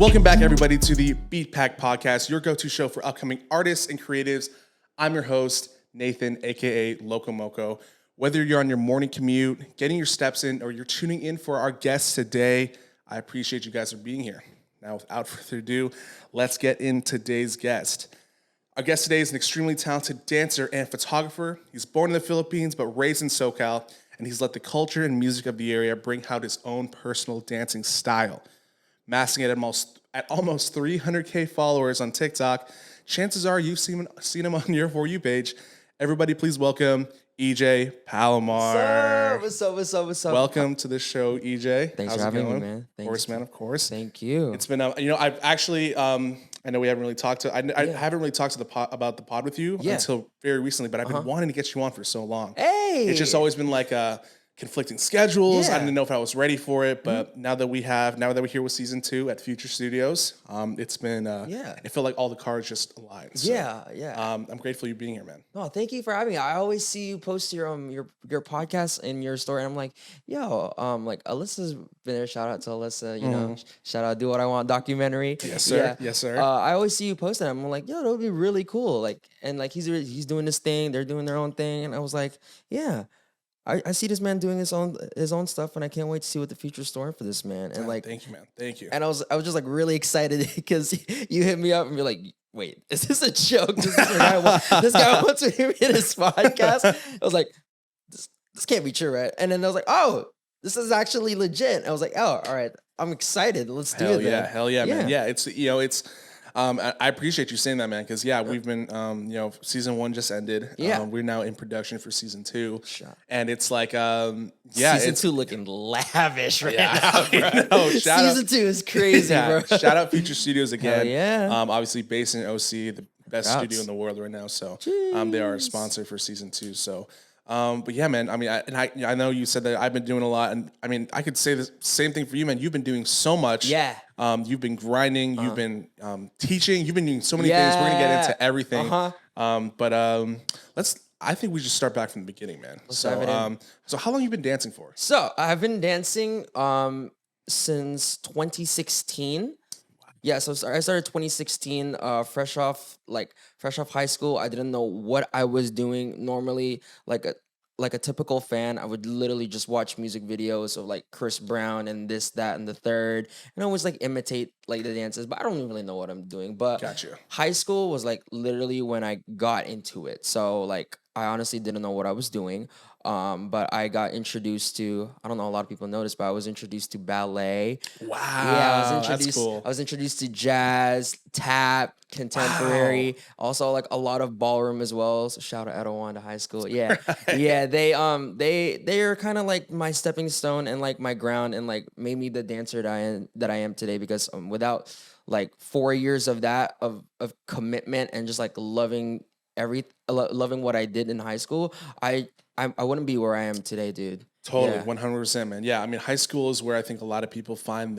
Welcome back, everybody, to the BeatPak Podcast, your go-to show for upcoming artists and creatives. I'm your host, Nathan, a.k.a. Loco Moco. Whether you're on your morning commute, getting your steps in, or you're tuning in for our guests today, I appreciate you guys for being here. Now, without further ado, let's get in today's guest. Our guest today is an extremely talented dancer and photographer. He's born in the Philippines, but raised in SoCal, and he's let the culture and music of the area bring out his own personal dancing style. Massing at almost 300K followers on TikTok, chances are you've seen him on your For You page. Everybody, please welcome EJ Palomar. What's up? Welcome to the show, EJ. Thanks How's for it having going? me, man. Of course, man. Of course. Thank you. It's been, I've actually, I know we haven't really talked to, I haven't really talked to about the pod with you until very recently, but I've been wanting to get you on for so long. Hey, it's just always been like conflicting schedules. I didn't know if I was ready for it, but now that we're here with season 2 at Future Studios, it's been, it felt like all the cards just aligned. So, I'm grateful you being here, man. No, thank you for having me. I always see you post your podcast in your story, and I'm like, like Alyssa's been there. Shout out to Alyssa, you know, shout out Do What I Want documentary. Yes, sir. Yes, sir. I always see you posting. I'm like, that would be really cool. Like, and like he's doing this thing, they're doing their own thing, and I was like, I see this man doing his own stuff, and I can't wait to see what the future's storing for this man. And like, thank you, man. Thank you. And I was just like really excited because you hit me up and you're like, wait, is this a joke? This guy wants to hear me in his podcast. I was like, this can't be true, right? And then I was like, oh, this is actually legit. I was like, oh, all right, I'm excited. Let's do it. Hell yeah, man. Yeah, it's I appreciate you saying that, man, because we've been season 1 just ended. We're now in production for season 2. And it's like season 2 looking lavish right now, bro. Season 2 is crazy, bro. Shout out Future Studios again. Obviously based in OC, the best studio in the world right now. So they are a sponsor for season 2. So but yeah, man, I mean, I know you said that I've been doing a lot, and I mean, I could say the same thing for you, man. You've been doing so much. You've been grinding, you've been teaching, you've been doing so many things. We're gonna get into everything. I think we should start back from the beginning, man. So how long you been dancing for? So I've been dancing since 2016. Yeah, so I started 2016, fresh off high school. I didn't know what I was doing. Normally, like a typical fan, I would literally just watch music videos of like Chris Brown and this, that, and the third, and I always like imitate like the dances, but I don't really know what I'm doing. But high school was like literally when I got into it. So like I honestly didn't know what I was doing. But I got introduced to, I don't know, a lot of people noticed, but I was introduced to ballet. Wow. Yeah, that's cool. I was introduced to jazz, tap, contemporary, also like a lot of ballroom as well. So shout out Etowanda High School. Yeah. Yeah, they are kind of like my stepping stone and like my ground and like made me the dancer that I am today, because without like 4 years of that of commitment and just like loving what I did in high school, I wouldn't be where I am today, dude. Totally, 100%, man. Yeah, I mean, high school is where I think a lot of people find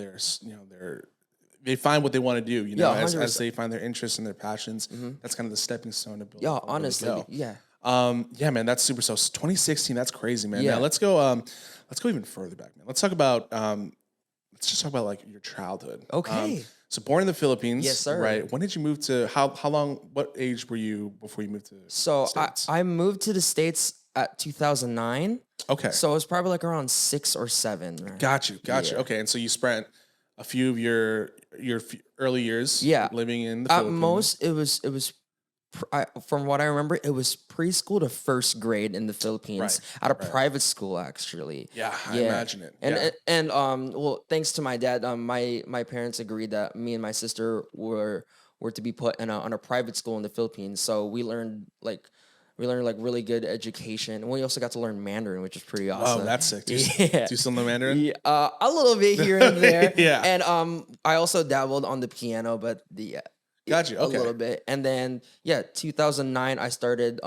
they find what they want to do, as they find their interests and their passions. That's kind of the stepping stone to build. Yeah, honestly, yeah, man, that's super. So 2016, that's crazy, man. Yeah. Now let's go even further back, man. Let's just talk about like your childhood. Okay. So born in the Philippines. Yes, sir. Right. When did you move to, how long, what age were you before you moved to So States? I moved to the States at 2009. Okay. So it was probably like around 6 or 7. Right? Got you. Okay. And so you spent a few of your early years living in the Philippines. At most, it was from what I remember, it was preschool to first grade in the Philippines at a private school, actually. Yeah, I imagine it. And well, thanks to my dad, my parents agreed that me and my sister were to be put on a private school in the Philippines. So we learned really good education, and we also got to learn Mandarin, which is pretty awesome. Oh, that's sick. Do you still know Mandarin? Yeah, a little bit here and there. Yeah. And I also dabbled on the piano, but Got you. Okay. A little bit. And then 2009 I started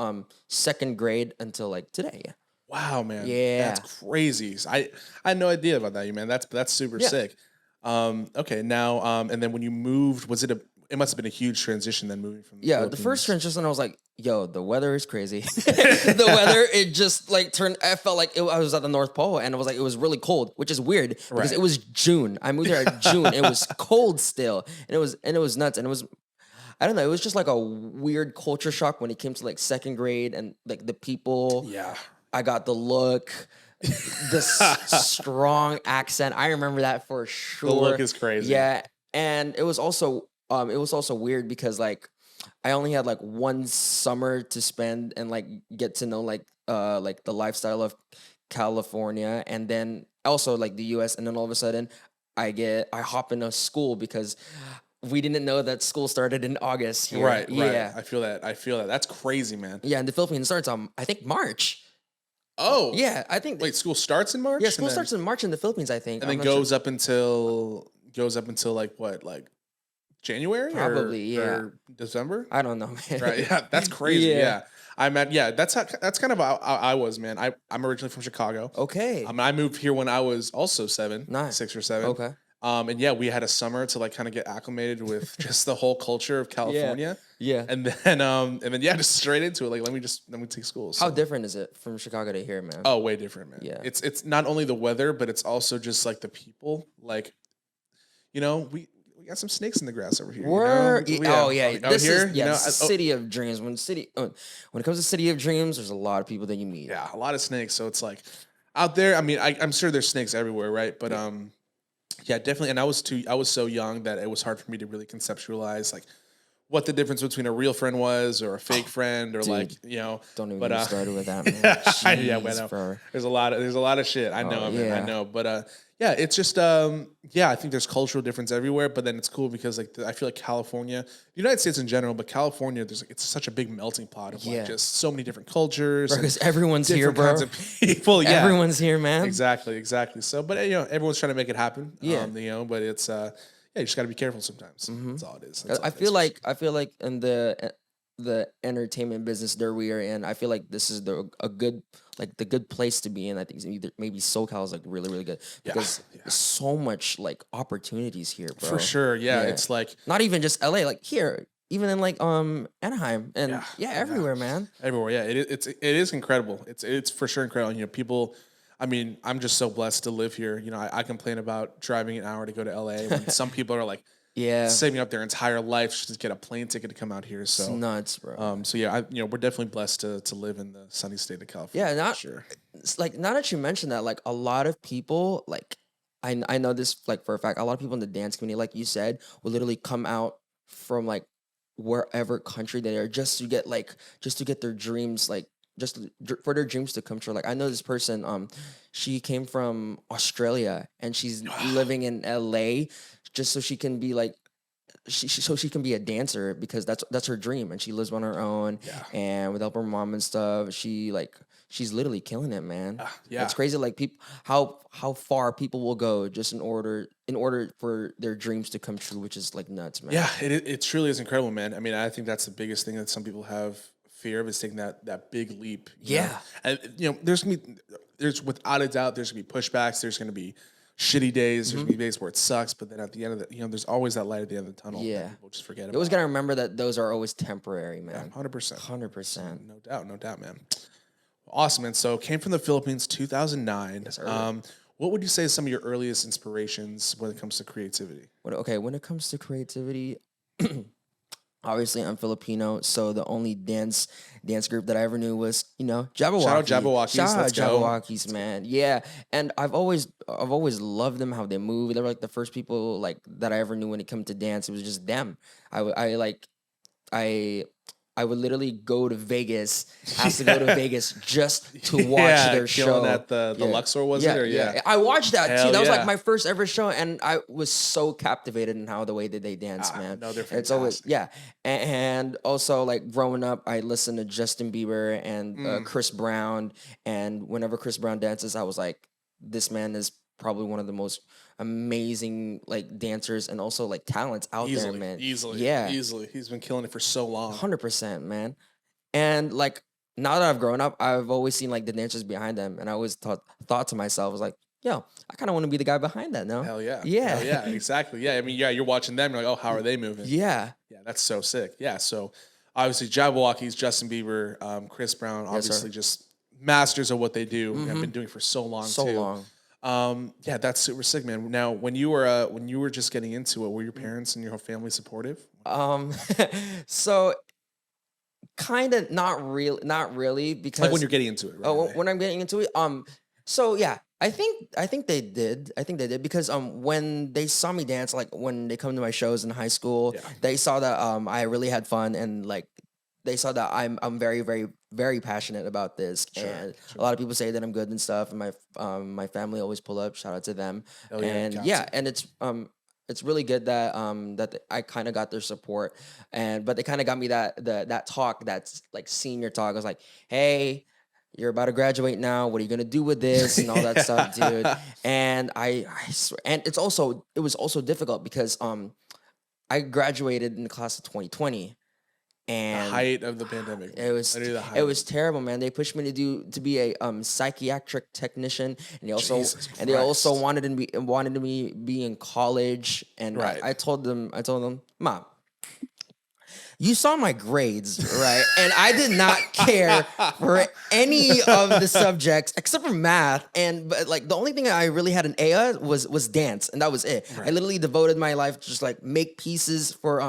second grade until like today. Wow, man. Yeah. That's crazy. I had no idea about that, man. That's super sick. Okay, now and then when you moved, was it it must have been a huge transition then moving from the Yeah, the first Philippines. transition, I was like, yo, the weather is crazy. The weather, it just like turned, I felt like I was at the North Pole and it was like, it was really cold, which is weird because Right. it was June. I moved there in June. It was cold still. And it was nuts. And it was, I don't know, it was just like a weird culture shock when it came to like second grade and like the people. Yeah. I got the look, the strong accent. I remember that for sure. The look is crazy. Yeah. And it was also weird because like I only had like one summer to spend and like get to know like the lifestyle of California and then also like the US, and then all of a sudden I hop into school because we didn't know that school started in August here. Right. Yeah. I feel that. That's crazy, man. Yeah, in the Philippines it starts on I think March. Oh. Yeah, I think Wait, school starts in March? yeah, school starts in March in the Philippines, I think. And then I'm not sure. goes up until like what? Like January? Probably, yeah. Or December? I don't know, man. Right. Yeah, that's crazy. Yeah. Yeah. That's kind of how I was, man. I'm originally from Chicago. Okay. I moved here when I was also 7, Nice. 6 or 7. Okay. And yeah, we had a summer to like kind of get acclimated with just the whole culture of California. Yeah. And then yeah, just straight into it. Like let me take school. How So- different is it from Chicago to here, man? Oh, way different, man. Yeah. It's not only the weather, but it's also just like the people. Like, we got some snakes in the grass over here. Word. You know? Oh yeah. Out This here, is yeah. oh, City of Dreams. When it comes to City of Dreams, there's a lot of people that you meet. yeah, a lot of snakes. So it's like out there. I mean, I'm sure there's snakes everywhere, right? But yeah, definitely. And I was so young that it was hard for me to really conceptualize like what the difference between a real friend was or a fake friend or dude. like Don't even But, get me started with that, man. yeah, Jeez, I know. bro. There's a lot of shit. I know, man. yeah. I know. But yeah, it's just yeah, I think there's cultural difference everywhere, but then it's cool because like I feel like California, the United States in general, but California, it's such a big melting pot of Yeah. like just so many different cultures. and Because everyone's here, different bro. kinds of people. Yeah. Everyone's here, man. Exactly. So, but everyone's trying to make it happen. Yeah. But it's yeah, you just got to be careful sometimes. That's all it is. That's all I it feel is. like in the entertainment business that we are in, I feel like this is the good place to be in. I think maybe SoCal is like really really good because there's so much like opportunities here, bro. For sure. Yeah, Yeah. it's like Not even just LA, like here, even in like Anaheim and everywhere, man. everywhere. Yeah, it is incredible. It's for sure incredible. People. I mean, I'm just so blessed to live here. I complain about driving an hour to go to LA when some people are like Yeah, saving up their entire life just to get a plane ticket to come out here. it's So, nuts, bro. so yeah, we're definitely blessed to live in the sunny state of California. Yeah, for sure. It's like now that you mentioned that, like a lot of people, like I know this like for a fact, a lot of people in the dance community, like you said, will literally come out from like wherever country they are just to get their dreams like for their dreams to come true. Like I know this person, she came from Australia and she's living in LA just so she can be like she can be a dancer because that's her dream and she lives on her own and with help her mom and stuff. She's literally killing it, man. Yeah. It's crazy like people how far people will go just in order for their dreams to come true, which is like nuts, man. Yeah, it truly is incredible, man. I mean, I think that's the biggest thing that some people have fear of is taking that big leap. you know? Yeah. And there's without a doubt there's gonna be pushbacks. There's gonna be shitty days. There's gonna be days where it sucks, but then at the end of the there's always that light at the end of the tunnel. Yeah. that people just forget You about. always gotta remember that those are always temporary, man. 100%. 100%. No doubt, man. Awesome, man. So came from the Philippines, 2009. sir. What would you say is some of your earliest inspirations when it comes to creativity? When it comes to creativity, obviously I'm Filipino, so the only dance group that I ever knew was, Jabberwocky. Shout out Jabberwockies, Shout out let's go. Jabberwockies, man. Yeah. And I've always loved them, how they move. They were like the first people like that I ever knew when it came to dance. It was just them. I would literally go to Vegas, ask to go to Vegas just to watch their show. Killing at the Luxor, was it? Or I watched that Hell too. That was yeah. like my first ever show, and I was so captivated in how the way that they dance, man. no, they're It's always fantastic. and also like growing up, I listened to Justin Bieber and Chris Brown, and whenever Chris Brown dances, I was like, this man is probably one of the most amazing like dancers and also like talents out there, man. Easily. He's been killing it for so long. 100%, man. And like now that I've grown up, I've always seen like the dancers behind them, and I always thought to myself, I was like, yo, I kind of want to be the guy behind that now. Hell yeah. Yeah. Hell yeah. Exactly. Yeah. I mean, yeah, you're watching them. You're like, oh, how are they moving? Yeah. Yeah. That's so sick. Yeah. So obviously, Jabberwockies, Justin Bieber, Chris Brown, Yes, obviously sir. just masters of what they do. Have been doing for so long So too. long. Yeah, that's super sick, man. Now, when you were just getting into it, were your parents and your whole family supportive? Um, so kind of not really Like when because you're getting into it, right oh, away? when I'm getting into it, so yeah, I think they did. I think they did because when they saw me dance, like when they come to my shows in high school, Yeah. they saw that I really had fun and like they saw that I'm very very very passionate about this, and a lot of people say that I'm good and stuff, and my family always pull up. Shout out to them, Hell yeah, and got yeah, to. and it's really good that I kind of got their support, but they kind of got me that talk, that's like senior talk. I was like, hey, you're about to graduate now. What are you gonna do with this and all that stuff, dude? And I swear, and it was also difficult because I graduated in the class of 2020, The and height of the pandemic. it was Literally the it height. was terrible, man. They pushed me to be a psychiatric technician, and Jesus they also Christ. wanted me be in college. And Right. I told them, Mom, you saw my grades, right? And I did not care for any of the subjects except for math. And but like the only thing I really had an A at was dance, and that was it. I literally devoted my life to just like make pieces for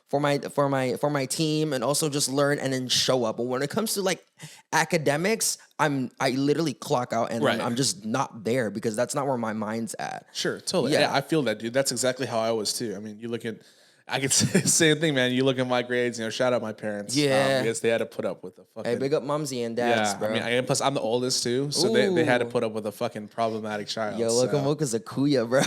my team, and also just learn and then show up. But when it comes to like academics, I literally clock out, and Right. I'm just not there because that's not where my mind's at. Sure, totally. Yeah. Yeah, I feel that, dude. That's exactly how I was too. I mean, you look at, I could say the same thing, man. You look at my grades, shout out my parents. Yeah. Because they had to put up with the fucking. Hey, big up mumsy and dads, Yeah, bro. I mean, and plus I'm the oldest too, so they had to Ooh. put up with a fucking problematic child. Yo, so. Locomoca's a kuya, bro.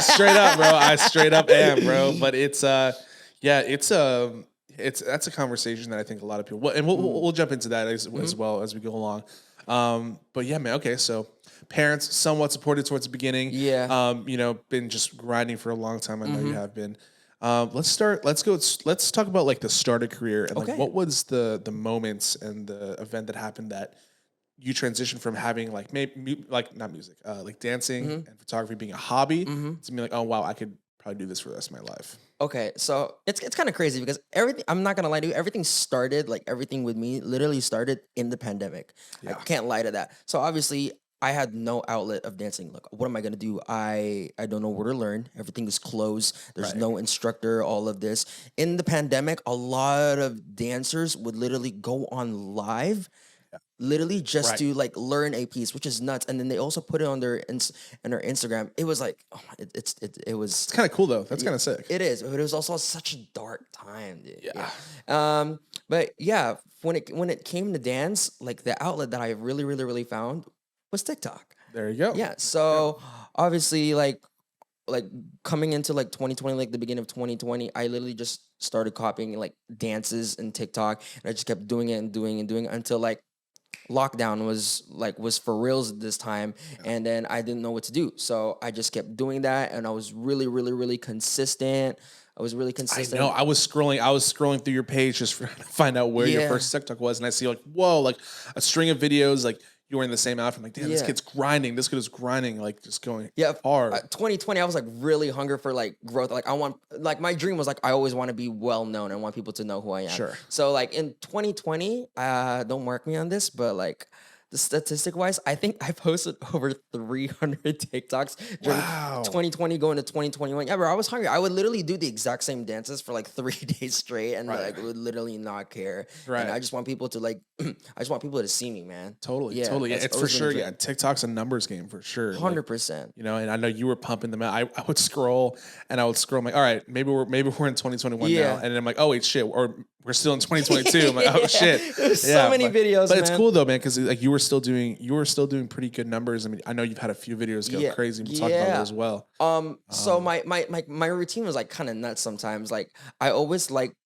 Straight up, bro. I straight up am, bro. But it's yeah, it's that's a conversation that I think a lot of people. And we'll jump into that as well as we go along. But yeah, man. Okay, so parents somewhat supported towards the beginning. Yeah. Been just grinding for a long time. I know you have been. Let's start. Let's talk about like the start of career and like Okay. what was the moments and the event that happened that you transitioned from having like maybe like not music, like dancing and photography being a hobby to being like, oh wow, I could probably do this for the rest of my life. Okay, so it's kind of crazy because everything, I'm not gonna lie to you, everything with me literally started in the pandemic. I can't lie to that. So obviously I had no outlet of dancing. Like, what am I gonna do? I don't know where to learn. Everything is closed. There's Right. no instructor. All of this in the pandemic, a lot of dancers would literally go on live. Literally just Right. to like learn a piece, which is nuts, and then they also put it on their Instagram. It was like, oh, it was. It's kind of cool though. That's kind of sick. It is, but it was also such a dark time, dude. Yeah. But yeah, when it came to dance, like the outlet that I really, really, really found was TikTok. There you go. Yeah. So obviously, like coming into like 2020, like the beginning of 2020, I literally just started copying like dances in TikTok, and I just kept doing it and doing it and doing it until like lockdown was for reals this time, and then I didn't know what to do, so I just kept doing that, and I was really really really consistent. I was really I consistent. know. I was scrolling through your page just to find out where your Yeah. first TikTok was, and I see like, whoa, like a string of videos, like you were in the same outfit. I'm like, damn, this Yeah. kid's grinding. This kid is grinding, like just going Yeah, hard. 2020, I was like really hungry for like growth. Like I want, like my dream was like I always want to be well known and want people to know who I am. Sure. So like in 2020, don't mark me on this, but like the statistic wise, I think I posted over 300 TikToks during Wow. 2020 going to 2021. Yeah, bro, I was hungry. I would literally do the exact same dances for like 3 days straight, and Right. like would literally not care. Right. And I just want people to like, I just want people to see me, man. Totally, Yeah, totally. Yeah, that's it's for always been sure. a dream. Yeah, TikTok's a numbers game for sure. Like, 100%. and I know you were pumping them out. I would scroll and I would scroll. I'm like, all right, maybe we're in 2021 Yeah. now, and then I'm like, oh wait, shit, or we're still in 2022. I'm like, oh Yeah. shit. There's so many videos, but it's man. cool though, man, because like you were still doing pretty good numbers. I mean, I know you've had a few videos go Yeah. crazy. We talked about Yeah. that as well. So my routine was like kind of nuts sometimes. Like I always like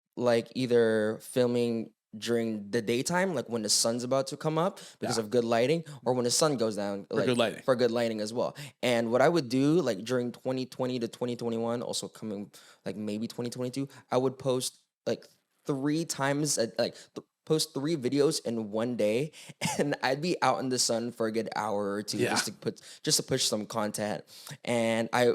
either filming during the daytime, like when the sun's about to come up because of good lighting, or when the sun goes down, like good lighting. for good lighting as well. And what I would do like during 2020 to 2021, also coming like maybe 2022, I would post like 3 times post 3 videos in one day, and I'd be out in the sun for a good hour or two Yeah. just to push some content. And I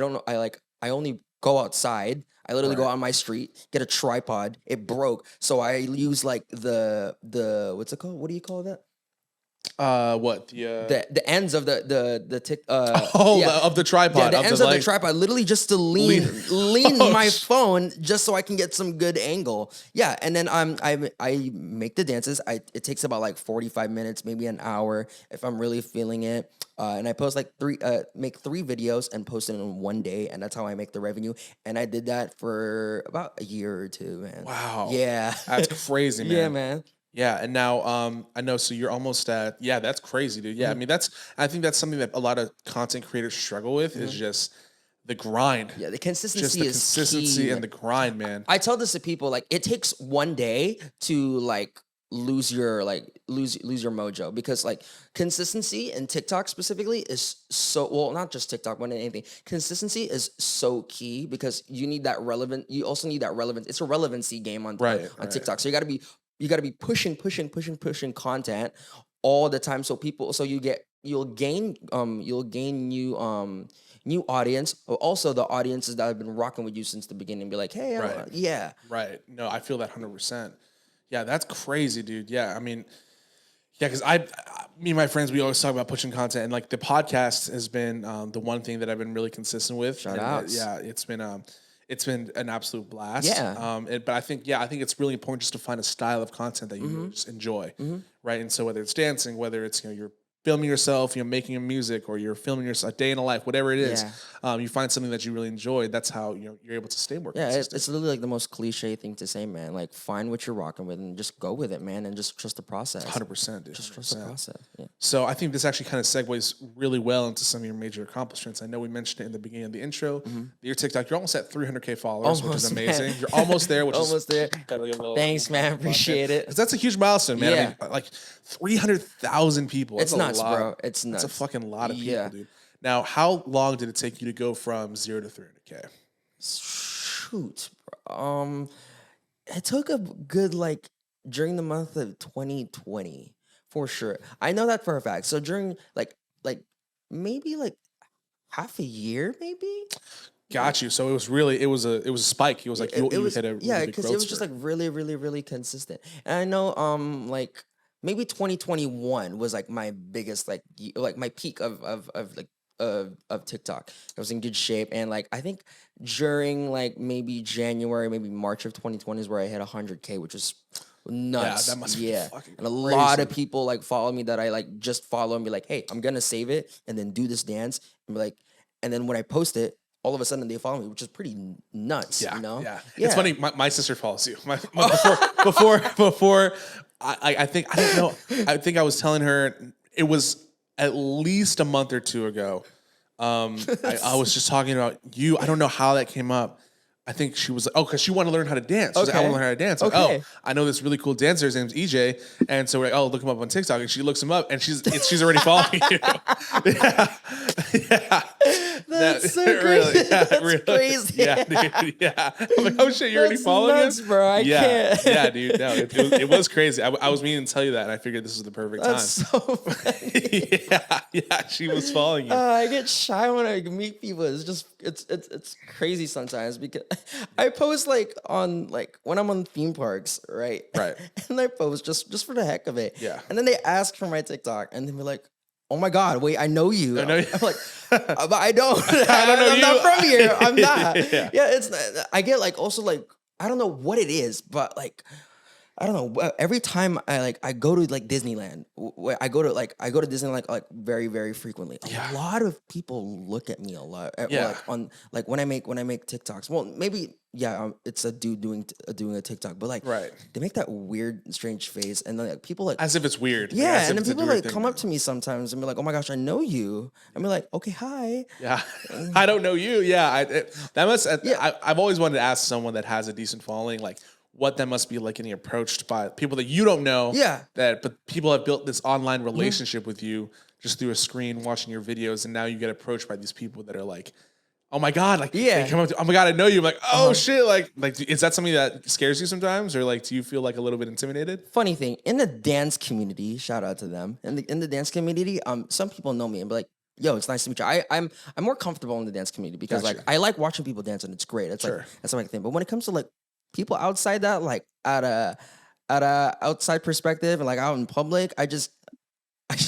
don't know, I only go outside. I literally go Right. on my street, get a tripod. It broke, so I use like the what's it called? What do you call that? What The ends of the tick of the tripod, yeah, the of ends the, of the like, tripod, literally just to lean Oh, my phone just so I can get some good angle. Yeah, and then I make the dances. It takes about like 45 minutes, maybe an hour if I'm really feeling it. And I post like make 3 videos and post it in one day, and that's how I make the revenue. And I did that for about a year or two, man. Wow. Yeah. That's crazy, man. Yeah, man. Yeah, and now I know. So you're almost at. Yeah, that's crazy, dude. Yeah, I mean I think that's something that a lot of content creators struggle with is just the grind. Yeah, the Just consistency the is consistency key. and the grind, man. I tell this to people, like, it takes one day to like lose your mojo, because like consistency in TikTok specifically is so, well, not just TikTok, but anything. Consistency is so key because you need that relevant. You also need that relevant. It's a relevancy game on Right, on TikTok. So you got to be pushing content all the time. So you'll gain new audience, but also the audiences that have been rocking with you since the beginning be like, hey, Right. yeah. Right. No, I feel that 100%. Yeah, that's crazy, dude. Yeah, I mean, yeah, because me and my friends, we always talk about pushing content, and like the podcast has been the one thing that I've been really consistent with. Shout And, outs. yeah, it's been an absolute blast. Yeah. But I think it's really important just to find a style of content that you really just enjoy, right? And so whether it's dancing, whether it's you're filming yourself, making a music, or you're filming yourself a day in a life, whatever it is, you find something that you really enjoy. That's how you're able to stay more consistent. It's literally like the most cliche thing to say, man. Like, find what you're rocking with and just go with it, man, and just trust the process. 100%, dude. Just trust the 100%. process. Yeah. So I think this actually kind of segues really well into some of your major accomplishments. I know we mentioned it in the beginning of the intro. Your TikTok, you're almost at 300K followers, which is Almost, man. amazing. You're almost there, which Almost there. Gotta give a little- Thanks, man. Appreciate it. 'Cause that's a huge milestone, man. Yeah. I mean, like 300,000 people. It's That's a nuts, lot. bro. It's nuts. That's a fucking lot of people, Yeah. dude. Now, how long did it take you to go from 0 to 300K? Shoot, bro. It took a good during the month of 2020 for sure. I know that for a fact. So during maybe half a year, maybe. Got you. So it was a spike. It was like you hit a really big because growth it was just spurt. really consistent. And I know maybe 2021 was my biggest my peak of TikTok. I was in good shape, and I think during maybe January, maybe March of 2020 is where I hit 100K, which was nuts. that must be fucking and a lot of crazy. people follow me that I just follow and be like, hey, I'm gonna save it and then do this dance and be like, and then when I post it, all of a sudden they follow me, which is pretty nuts. Yeah, you know? yeah. It's funny. My sister follows you. Before I think I don't know. I think I was telling her it was at least a month or two ago. I was just talking about you. I don't know how that came up. I think she was like, because she wanted to learn how to dance. She's like, I want to learn how to dance. Like, Okay. I know this really cool dancer. His name's EJ. And so we're like, look him up on TikTok. And she looks him up, and she's already following you. Yeah. That's so Really, crazy. yeah, That's really. crazy. Yeah, dude. Yeah. I'm like, oh shit, you already That's following nuts, him? bro. I Yeah, can't. yeah, dude. No, it was crazy. I was meaning to tell you that, and I figured this was the perfect That's time. so funny. Yeah, she was following you. I get shy when I meet people. It's just it's crazy sometimes because I post on when I'm on theme parks, right? Right. And I post just for the heck of it. Yeah. And then they ask for my TikTok, and then be like, "Oh my God, wait, I know you." I know you. I'm like, but I don't. I don't know I'm you. not from here. I'm not. Yeah. It's. I get also I don't know what it is, but I don't know. Every time I go to Disneyland, I go to Disneyland very very frequently. A lot of people look at me a lot. Yeah. On when I make TikToks. Well, maybe it's a dude doing a TikTok, but Right. they make that weird strange face, and then people As if it's weird. Like, yeah, as if and then it's a people weird thing come now. up to me sometimes and be like, "Oh my gosh, I know you." I'm like, "Okay, hi." Yeah, I don't know you. Yeah, that must. I've always wanted to ask someone that has a decent following, what that must be like getting approached by people that you don't know. Yeah. But people have built this online relationship with you just through a screen, watching your videos, and now you get approached by these people that are like, Oh my God. Like, Yeah. they come up to, oh my God, I know you. I'm like, oh shit. Like, is that something that scares you sometimes? Or like, do you feel like a little bit intimidated? Funny thing, in the dance community, shout out to them. In the dance community, some people know me and be like, "Yo, it's nice to meet you." I'm more comfortable in the dance community because like Gotcha. I like watching people dance and it's great. It's like Sure. that's my thing. But when it comes to like people outside that, like at a outside perspective and like out in public, I just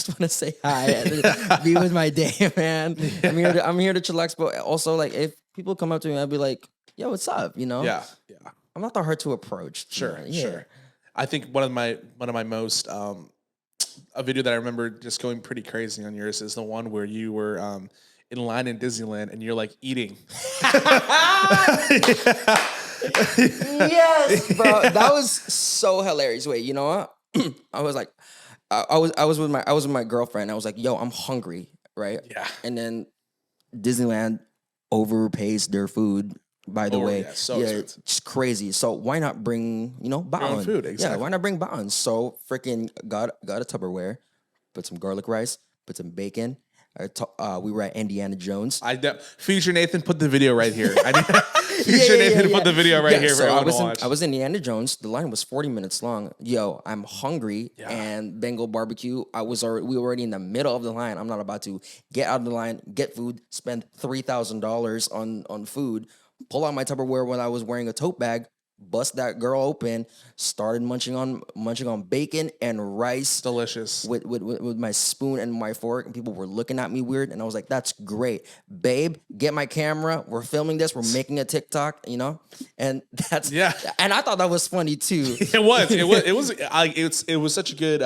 want to say hi and be with my day, man. I'm here to chillax, but also like if people come up to me, I'd be like, "Yo, what's up?" You know? Yeah. Yeah. I'm not that hard to approach. you Sure. know? Yeah. Sure. I think one of my most a video that I remember just going pretty crazy on yours is the one where you were in line in Disneyland and you're like eating. Yes, bro. That was so hilarious. Wait, you know what? I was like, I was with my girlfriend. I was like, yo, I'm hungry, right? Yeah. And then Disneyland overpays their food. By the way, yeah, so expensive. it's crazy. So why not bring baon? food, Yeah, exactly. why not bring baon? So freaking got a Tupperware, put some garlic rice, put some bacon. We were at Indiana Jones. Future Nathan, put the video right here. I need Future Nathan, put the video right here for So I everyone was to watch. I was in Indiana Jones. The line was 40 minutes long. Yo, I'm hungry Yeah. and Bengal barbecue. We were already in the middle of the line. I'm not about to get out of the line, get food, spend $3,000 on food, pull out my Tupperware when I was wearing a tote bag, bust that girl open, started munching on bacon and rice Delicious. with my spoon and my fork, and people were looking at me weird, and I was like, "That's great, babe. Get my camera. We're filming this. We're making a TikTok, and that's Yeah. And I thought that was funny too. It was such a good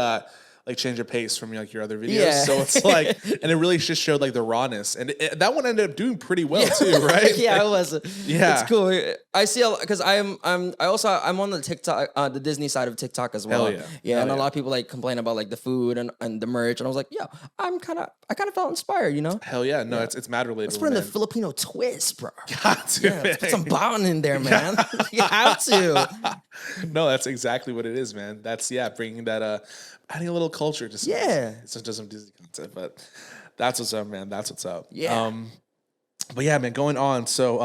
like change of pace from like your other videos. Yeah. So it's like, and it really just showed like the rawness, and that one ended up doing pretty well too, right? Yeah, it was. Yeah. It's cool. I see because I'm on the TikTok, the Disney side of TikTok as well. Hell yeah. Hell And a yeah. lot of people like complain about like the food and the merch, and I was like, yeah, I kind of felt inspired. Hell yeah, no, it's mad relatable. Let's put in the man. Filipino twist, bro. Got to, Yeah, let's put some baon in there, man. You have to. No, that's exactly what it is, man. That's bringing that adding a little culture to some, Yeah. it's not just some Disney content, but that's what's up, man. That's what's up. Yeah. But yeah, man, going on. So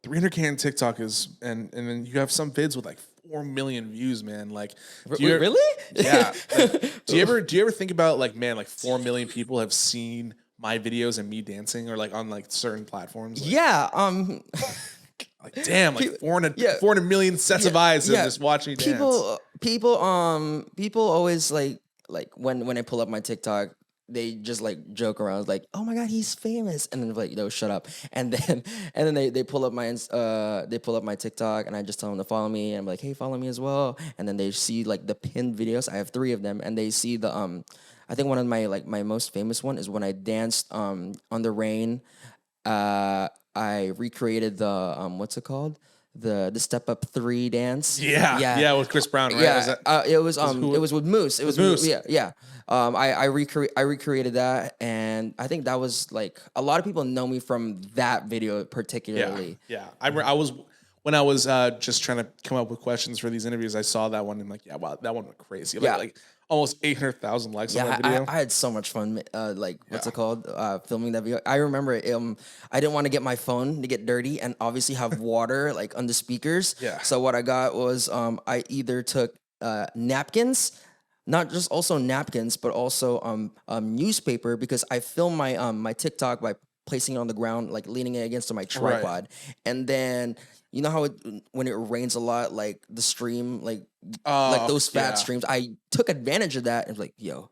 300K on TikTok is, and then you have some vids with like 4 million views, man. Like, do you Really? Yeah. Like, do you ever think about like, man, like 4 million people have seen my videos and me dancing, or like on like certain platforms? Like, Yeah. like damn, like 400, Yeah. 400 million sets of eyes Yeah. just watching me dance. People always like when I pull up my TikTok, they just like joke around like, oh my god, he's famous, and then like, shut up, and then they pull up my TikTok, and I just tell them to follow me, and I'm like, hey, follow me as well, and then they see like the pinned videos. I have 3 of them, and they see the I think one of my most famous one is when I danced on the rain. I recreated the what's it called? The Step Up 3 dance. Yeah, with Chris Brown, right? Yeah, Was that- it was with Moose. It was Moose. Yeah. I recreated that, and I think that was like a lot of people know me from that video particularly. Yeah. I was when I was just trying to come up with questions for these interviews. I saw that one and like, yeah, wow, that one went crazy. Yeah. Like almost 800,000 likes on Yeah, that video. I had so much fun. What's it called? Filming that video. I remember I didn't want to get my phone to get dirty and obviously have water like on the speakers. Yeah. So what I got was I either took napkins, not just also napkins, but also newspaper, because I filmed my my TikTok by placing it on the ground, like leaning it against my tripod, and then. You know how when it rains a lot, like the stream, like those fat streams. I took advantage of that and was like, yo,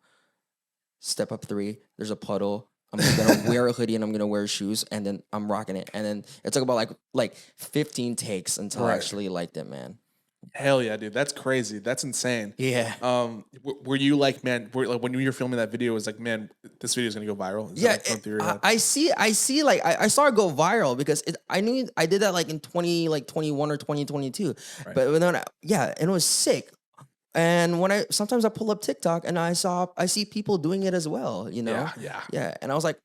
Step Up 3. There's a puddle. I'm gonna wear a hoodie and I'm gonna wear shoes, and then I'm rocking it. And then it took about like 15 takes until I actually liked it, man. Hell yeah, dude. That's crazy. That's insane. Yeah. Were you like, man, when you were filming that video, it was like, man, this video is gonna go viral? Is Yeah, that, like, going through your head? I see. Like I saw it go viral because I knew I did that like in 2021 or 2022, Right. but then and it was sick. And when sometimes I pull up TikTok and I see people doing it as well, Yeah. And I was like,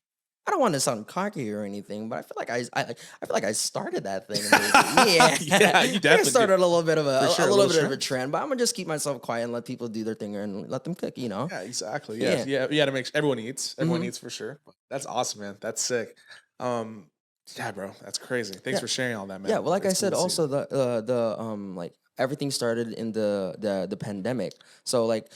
I don't want to sound cocky or anything, but I feel like I feel like I started that thing. Yeah, Yeah, you I definitely started a little bit of For sure, a a little little bit of a trend, but I'm gonna just keep myself quiet and let people do their thing and let them cook. Yeah, exactly. Yeah. To make everyone eats. Everyone eats for sure. That's awesome, man. That's sick. Yeah, bro, that's crazy. Thanks for sharing all that, man. Yeah, well, like I It's cool said, to see. also the like everything started in the pandemic. So like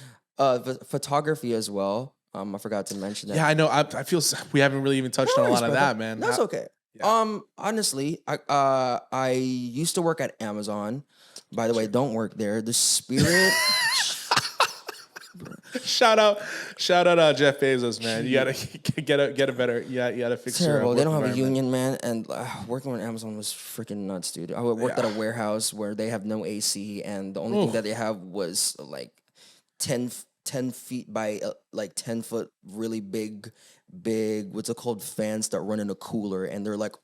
photography as well. I forgot to mention that. Yeah, I know. I feel we haven't really even No touched on a worries, lot of brother. that, man. That's okay. Yeah. Honestly, I used to work at Amazon. By the way, don't work there. The spirit. shout out, Jeff Bezos, man. You gotta get a better. Yeah, you gotta fix your Terrible. They work don't have a environment. union, man. And working with Amazon was freaking nuts, dude. I worked at a warehouse where they have no AC, and the only thing that they have was like 10 feet by like 10 foot, really big. What's it called? Fans that run in a cooler, and they're like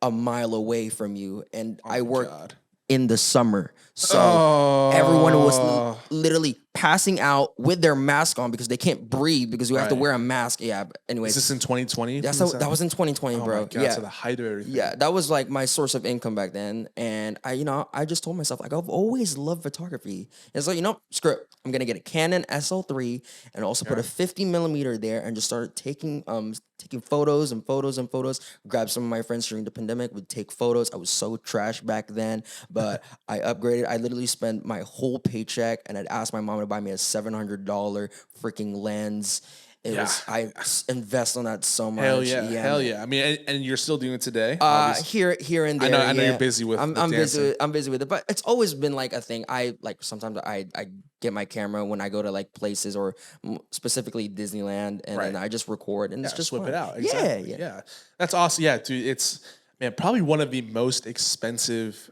a mile away from you. And I worked God. in the summer, so everyone was literally passing out with their mask on because they can't breathe because you have to Right. wear a mask. Yeah, but Is anyways, this in 2020? that was in 2020, Oh bro. my God, Yeah. so the height of everything. Yeah, that was like my source of income back then, and I just told myself like I've always loved photography. It's like screw it, I'm gonna get a Canon SL3 and also put a 50 millimeter there and just start taking photos and photos and photos. Grab some of my friends during the pandemic would take photos. I was so trash back then, but I upgraded. I literally spent my whole paycheck, and I'd ask my mom to buy me a $700 freaking lens. I invest on that so much. Hell yeah, hell man. yeah. I mean, and you're still doing it today. Here and there. I know you're busy with. I'm busy. I'm busy with it, but it's always been like a thing. I like sometimes I get my camera when I go to like places or specifically Disneyland, and then I just record and it's just whip fun. it out. Exactly. Yeah, that's awesome. Yeah, dude, it's probably one of the most expensive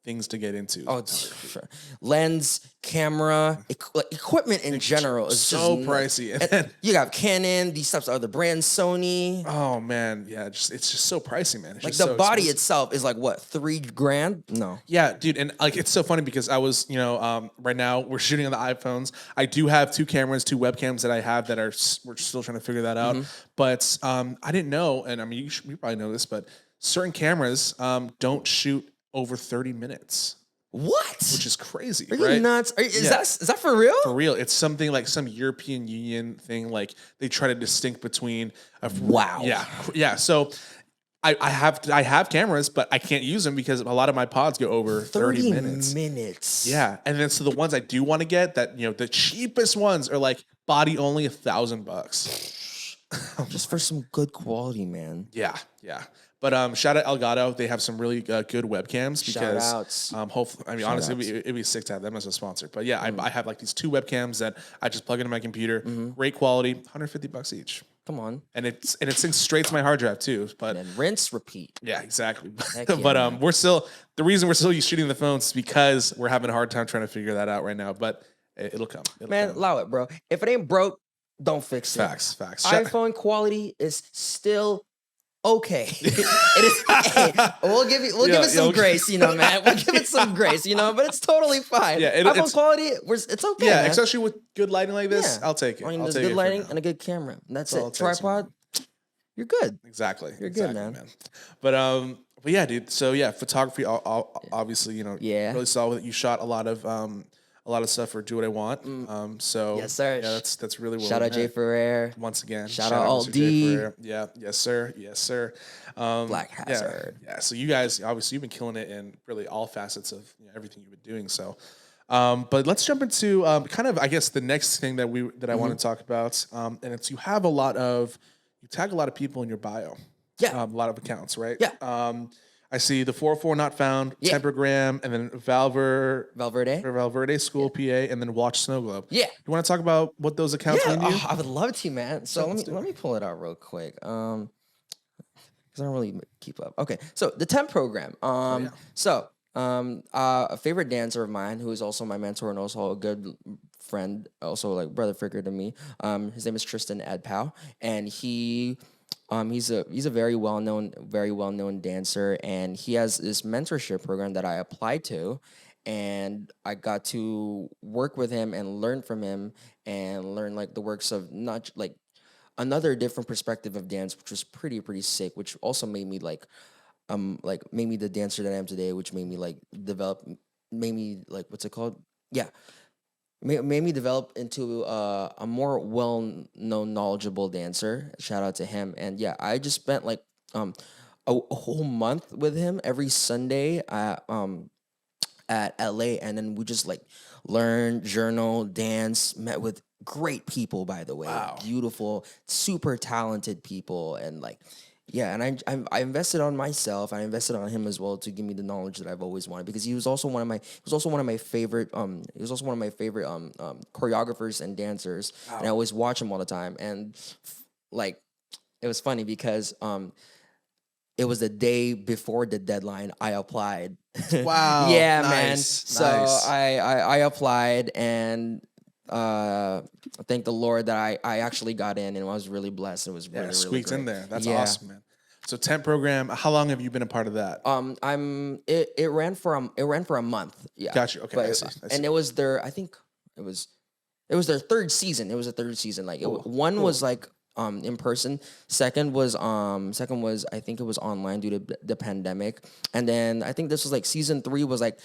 things to get into. Oh, sure. Lens, camera, equipment in general is so just pricey. And you got Canon, these types of other brands, Sony. Oh man, yeah, it's just so pricey, man. It's Like just the so body expensive. itself is like what, $3,000? No. Yeah, dude, and like it's so funny because I was, right now we're shooting on the iPhones. I do have two webcams that I have that we're still trying to figure that out. But I didn't know, and I mean you probably know this, but certain cameras don't shoot over 30 minutes. What? Which is crazy, Are you right? nuts? Is that for real? For real. It's something like some European Union thing. Like they try to distinct between. Wow. Yeah. So I have cameras, but I can't use them because a lot of my pods go over 30 minutes. Yeah, and then so the ones I do want to get that the cheapest ones are like body only $1,000. Just for some good quality, man. Yeah. But shout out Elgato. They have some really good webcams because Shout-outs. hopefully, I mean, honestly, it'd be sick to have them as a sponsor. But yeah, I have like these two webcams that I just plug into my computer. Great quality, $150 each. Come on. And it syncs straight to my hard drive too. But And rinse, repeat. yeah, exactly. Yeah, But man. the reason we're still shooting the phones is because we're having a hard time trying to figure that out right now. But it'll come. Man, allow it, bro. If it ain't broke, don't fix it. Facts. iPhone quality is still okay. It is. Hey, we'll give it some grace, man. We'll give it some grace, but it's totally fine. Yeah, iPhone quality, it's okay. Yeah, man. especially with good lighting like this, Yeah. I'll take it. I mean, I'll there's take good it lighting and a good camera. And that's all it. it takes, Tripod, you're good. Exactly. You're good, man. But yeah, dude. So yeah, photography. Obviously, really saw that you shot a lot of stuff for Do What I Want. So Yes, sir. Yeah, that's really well. Shout out Jay Ferrer. Once again. Shout out Alt Mr. D. Jay Ferrer. Yeah. Yes, sir. Black Hazard. Yeah. So you guys, obviously, you've been killing it in really all facets of everything you've been doing. So, but let's jump into kind of, I guess, the next thing that I want to talk about, and it's you tag a lot of people in your bio. Yeah. A lot of accounts, right? Yeah. I see the 404 Not Found, Tempergram, and then Valverde School PA, and then Watch Snow Globe. Yeah. You want to talk about what those accounts mean to you? I would love to, man. So let me pull it out real quick. Because I don't really keep up. Okay, so the temp program. A favorite dancer of mine who is also my mentor and also a good friend, also like brother figure to me. His name is Tristan Adpow, and he's a very well known dancer, and he has this mentorship program that I applied to, and I got to work with him and learn from him and learn like the works of not like another different perspective of dance, which was pretty sick, which also made me made me the dancer that I am today, which made me made me what's it called? Yeah. Made me develop into a more well-known, knowledgeable dancer. Shout out to him. And yeah, I just spent a whole month with him every Sunday at LA, and then we just like learned, journal, dance, met with great people, by the way, Wow. beautiful, super talented people, and like, yeah, and I invested on myself. I invested on him as well to give me the knowledge that I've always wanted, because he was also one of my favorite choreographers and dancers, and I always watch him all the time. And like, it was funny because it was the day before the deadline. I applied. Wow. Yeah, man. Nice. So Nice. I applied, and thank the Lord that I actually got in, and I was really blessed. It was Yeah, really squeaked in great. there. That's Yeah. awesome, man. So temp program. How long have you been a part of that? It ran for a month. Yeah. Gotcha. Okay, I see. And it was their, I think it was their third season. It was a third season. Like one was like in person. Second was I think it was online due to the pandemic. And then I think this was like season 3 was like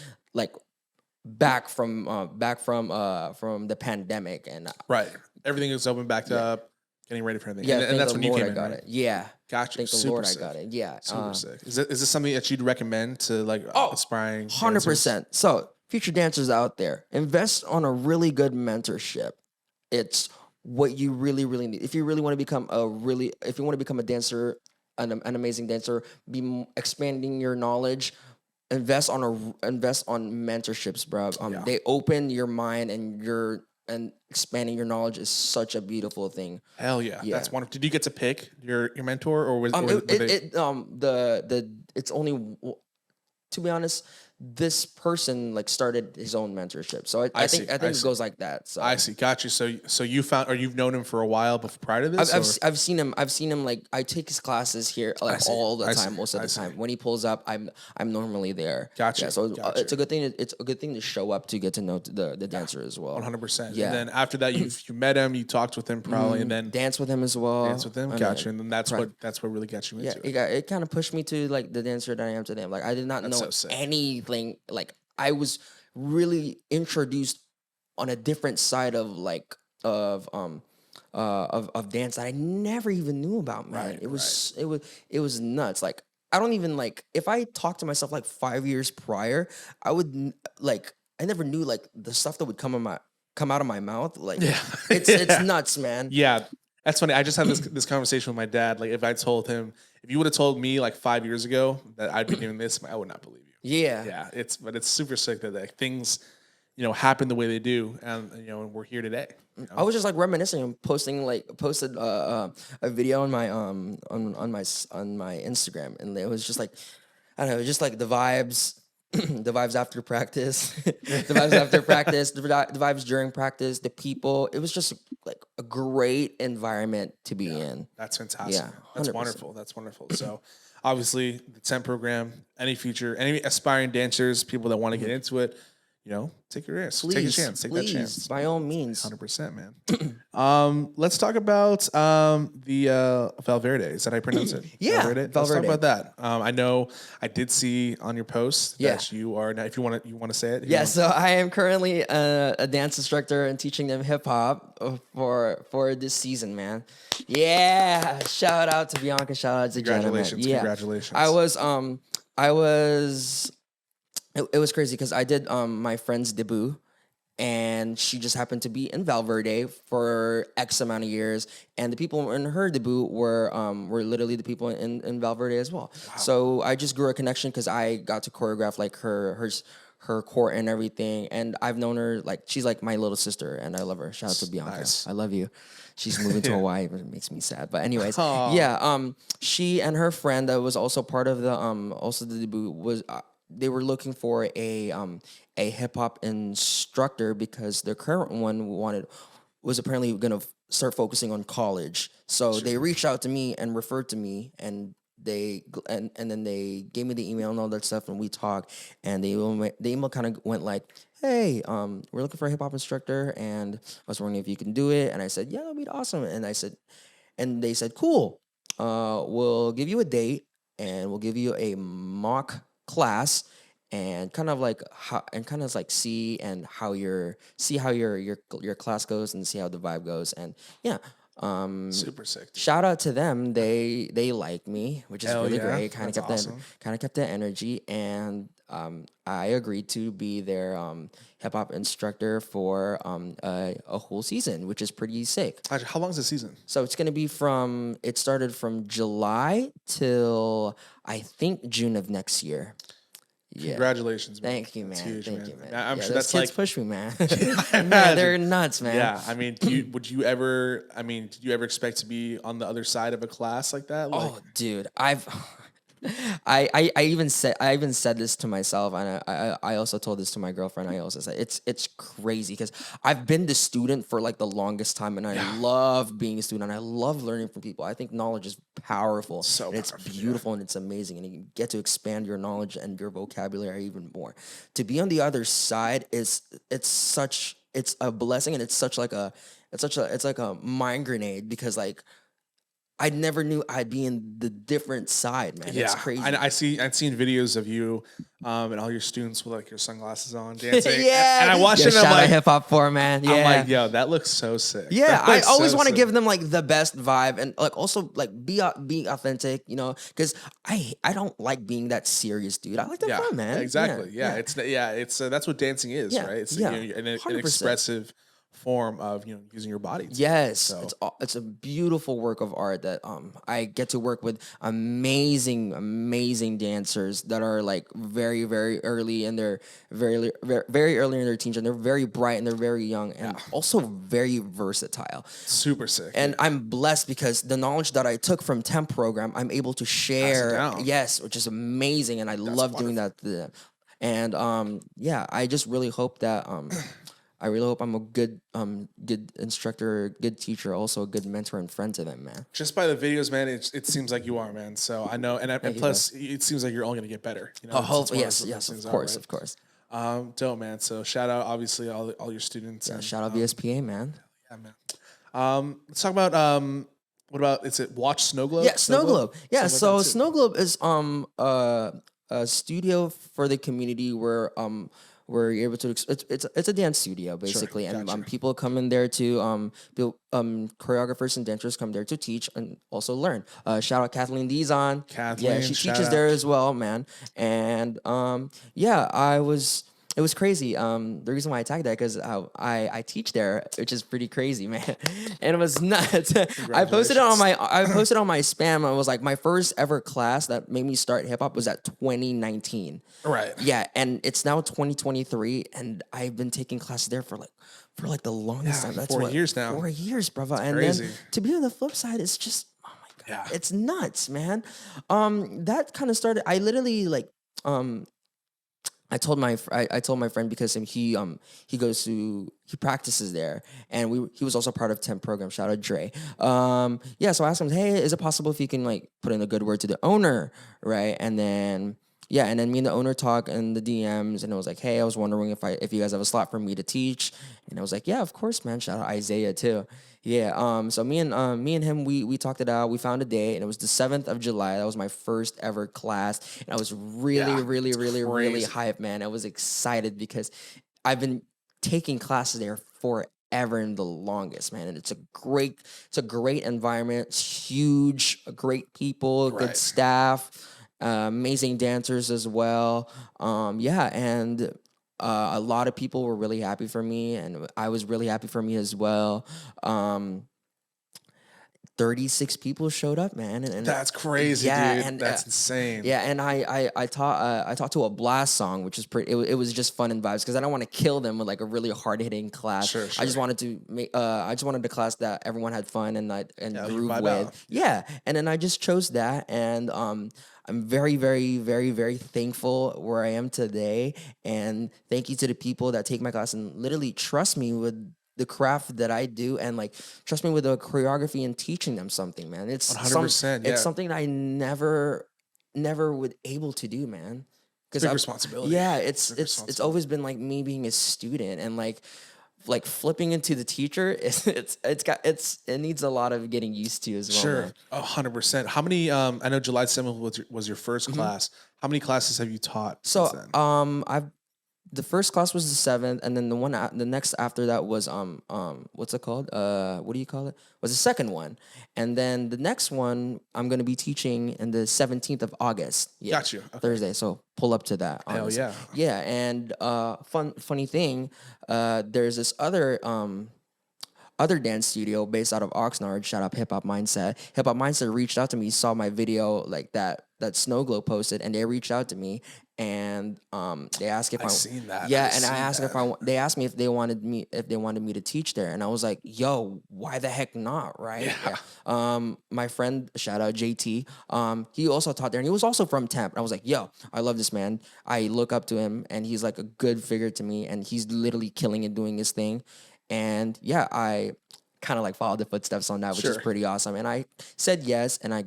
back from the pandemic. And Right. Everything is open, backed up, getting ready for everything. yeah, And thank that's the when you Lord came I in, got right? it. Yeah. Gotcha. Thank the Super Lord sick. I got it. Yeah. Super sick. Is this something that you'd recommend to like aspiring 100%. So, future dancers out there, invest on a really good mentorship. It's what you really, really need. If you really want to become a dancer, an amazing dancer, expanding your knowledge, invest on mentorships, bro. They open your mind, and expanding your knowledge is such a beautiful thing. Hell yeah. Yeah. That's wonderful. Did you get to pick your mentor, or was it's only, to be honest, this person like started his own mentorship. So I think it goes like that. So I see. Got you. So you found, or you've known him for a while before prior to this? I've seen him like, I take his classes here like all the time, most of the time. When he pulls up, I'm normally there. Gotcha. Yeah, so Gotcha. it's a good thing to show up to get to know the dancer as well. 100%. Yeah. And then after that, you met him, you talked with him probably, and then Dance with him as well. dance with him. Gotcha. And then that's what really got you into it. It kind of pushed me to like the dancer that I am today. Like, I did not know so sick. anything. Like, I was really introduced on a different side of like of dance that I never even knew about, man. Right, It was nuts. Like, I don't even, like, if I talked to myself like 5 years prior, I would like, I never knew like the stuff that would come out of my mouth. Like, it's nuts, man. Yeah. That's funny. I just had this conversation with my dad. Like, if you would have told me like 5 years ago that I'd be doing this, I would not believe you. Yeah. Yeah. But it's super sick that like, things, happen the way they do, and we're here today. I was just like reminiscing and posted a video on my on my Instagram, and it was just like, I don't know, just like the vibes, the vibes after practice, the vibes during practice, the people. It was just like a great environment to be in. That's fantastic. Yeah, That's 100%. wonderful. That's wonderful. So obviously the temp program, any aspiring dancers, people that want to get into it, take your risk, take a chance, take that chance. By all means. 100%, man. Let's talk about the Valverde. Is that how you pronounce it? Yeah, Valverde. Let's talk Valverde. about that. I know I did see on your post Yeah. that you are now. If you want to say it. Yeah, so I am currently a dance instructor and teaching them hip hop for this season, man. Yeah, shout out to Bianca, shout out to Jenna, man. Congratulations. Yeah. Congratulations. I was. It was crazy because I did my friend's debut, and she just happened to be in Valverde for X amount of years, and the people in her debut were literally the people in Valverde as well. Wow. So I just grew a connection because I got to choreograph like her court and everything, and I've known her, like, she's like my little sister, and I love her. Shout out to Bianca. Nice. I love you. She's moving to Hawaii, but it makes me sad. But anyways, yeah. She and her friend that was also part of the debut was. They were looking for a hip hop instructor because their current one was apparently gonna start focusing on college. So they reached out to me and referred to me, and then they gave me the email and all that stuff, and we talked. And the email kind of went like, "Hey, we're looking for a hip hop instructor, and I was wondering if you can do it." And I said, "Yeah, that'd be awesome." And they said, "Cool, we'll give you a date, and we'll give you a mock class, and kind of like see how your class goes, and see how the vibe goes." And yeah, Super sick. Dude. Shout out to them. They like me, which is Hell really yeah. great. That's awesome. Kind of kept the energy, and I agreed to be their hip hop instructor for a whole season, which is pretty sick. Actually, how long is the season? So it's gonna be it started from July till I think June of next year. Yeah. Congratulations, man. Thank you, man. That's huge, Thank you, man. I'm sure those that's kids like push me, man. I Man, they're imagine. nuts, man. Yeah, I mean, did you ever expect to be on the other side of a class like that? Like, Oh, dude, I even said this to myself, and I also told this to my girlfriend. I also said it's crazy because I've been the student for like the longest time, and I love being a student. And I love learning from people. I think knowledge is powerful, So and it's powerful, beautiful, and it's amazing, and you get to expand your knowledge and your vocabulary even more. To be on the other side it's a blessing, and it's like a mind grenade because like I never knew I'd be in the different side, man. It's crazy. I'd seen videos of you and all your students with like your sunglasses on dancing. Yeah. And I watched it and shout I'm out like, hip hop for man. Yeah. I'm like, yo, that looks so sick. Yeah, That I looks always so want to sick. give them like the best vibe and like also like be authentic, you know, because I don't like being that serious dude. I like the fun, man. Exactly. Yeah. It's that's what dancing is, Yeah, right? It's yeah, an 100%. expressive form of using your body. Yes, So- it's a beautiful work of art that I get to work with amazing dancers that are like very early in their very early in their teens, and they're very bright and they're very young and also very versatile. Super sick. And I'm blessed because the knowledge that I took from temp program, I'm able to share. down. Yes, which is amazing, and I love doing that to them. And yeah, I just really hope that I really hope I'm a good instructor, good teacher, also a good mentor and friend to them, man. Just by the videos, man, it seems like you are, man. So I know, and plus, it seems like you're only gonna get better. You know, Oh, it's hopefully, one yes, those yes, things of are, course, right? of course. Dope, man. So shout out, obviously, all your students. Yeah, and, shout out VSPA, man. yeah, man. Let's talk about what about is it Watch Snow Globe? Yeah, Snow Globe. Yeah, Something like so that, too. Snow Globe is a studio for the community where you're able to it's a dance studio basically, and gotcha. people come in there to choreographers and dancers come there to teach and also learn. Shout out Kathleen Dizon. Kathleen, Yeah, she shout teaches out. there as well, man. And yeah, it was crazy. The reason why I tagged that because I teach there, which is pretty crazy, man. And it was nuts. I posted it on my spam. I was like, my first ever class that made me start hip hop was at 2019. Right. Yeah, and it's now 2023, and I've been taking classes there for like the longest time. That's 4 years now. 4 years, brother. And crazy. then to be on the flip side, it's just oh my god, Yeah. it's nuts, man. That kind of started. I literally like I told my friend because he practices there, and he was also part of temp program. Shout out Dre. Yeah, so I asked him, hey, is it possible if you can like put in a good word to the owner, right? And then me and the owner talk in the DMs, and it was like, hey, I was wondering if you guys have a slot for me to teach, and I was like, yeah, of course, man. Shout out Isaiah too. Yeah. So me and him, we talked it out. We found a day, and it was the 7th of July. That was my first ever class, and I was really crazy. hyped, man. I was excited because I've been taking classes there forever and the longest, man. And it's a great environment. It's huge, great people, Right. good staff, amazing dancers as well. Yeah, and a lot of people were really happy for me, and I was really happy for me as well. 36 people showed up, man, and That's crazy, yeah, dude. and That's insane. yeah, and I taught to a blast song, which is pretty. It was just fun and vibes because I don't want to kill them with like a really hard hitting class. Sure, I just wanted to make. I just wanted a class that everyone had fun and you groove vibe with. out. Yeah, and then I just chose that, and I'm very thankful where I am today, and thank you to the people that take my class and literally trust me with the craft that I do, and like trust me with the choreography and teaching them something, man. It's 100%, yeah. It's something that I never would able to do, man. Big responsibility. Yeah, Big it's responsibility. always been like me being a student and like flipping into the teacher. It needs a lot of getting used to as well. Sure, Man. 100%. How many? I know July 7th was your first class. How many classes have you taught? So since then? the first class was the 7th, and then the next after that was what's it called? What do you call it? Was the second one, and then the next one I'm gonna be teaching in the 17th of August. Yeah, Got you. Okay. Thursday. So pull up to that. Hell Honestly. yeah. Yeah, and funny thing, there's this other dance studio based out of Oxnard. Shout out Hip Hop Mindset. Hip Hop Mindset reached out to me, saw my video like that Snow Glow posted, and they reached out to me and they asked if I've seen that. Yeah, I've and I seen asked that. if they asked me if they wanted me to teach there, and I was like, yo, why the heck not, right? Yeah. My friend, shout out JT, he also taught there, and he was also from Temp. And I was like, yo, I love this man. I look up to him, and he's like a good figure to me, and he's literally killing it doing his thing. And yeah, I kind of like followed the footsteps on that, which is Sure. pretty awesome. And I said yes, and I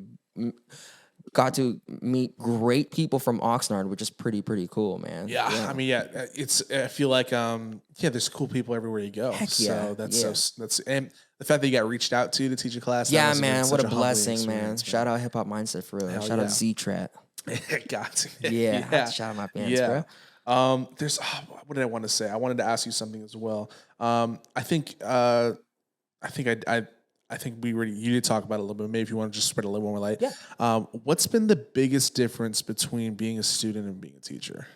got to meet great people from Oxnard, which is pretty cool, man. Yeah, I mean, yeah, it's. I feel like, yeah, there's cool people everywhere you go. Heck so yeah, that's yeah. that's and the fact that you got reached out to teach a class. That Yeah, must have been man, such what a humbling blessing, man. experience, Shout out Hip Hop Mindset for real. Hell Shout yeah. out Z-Trat. got to. Yeah, I have to shout out my fans, yeah. bro. There's what did I want to say? I wanted to ask you something as well. I think we already you did talk about it a little bit. Maybe if you want to just spread a little more light. Yeah. What's been the biggest difference between being a student and being a teacher?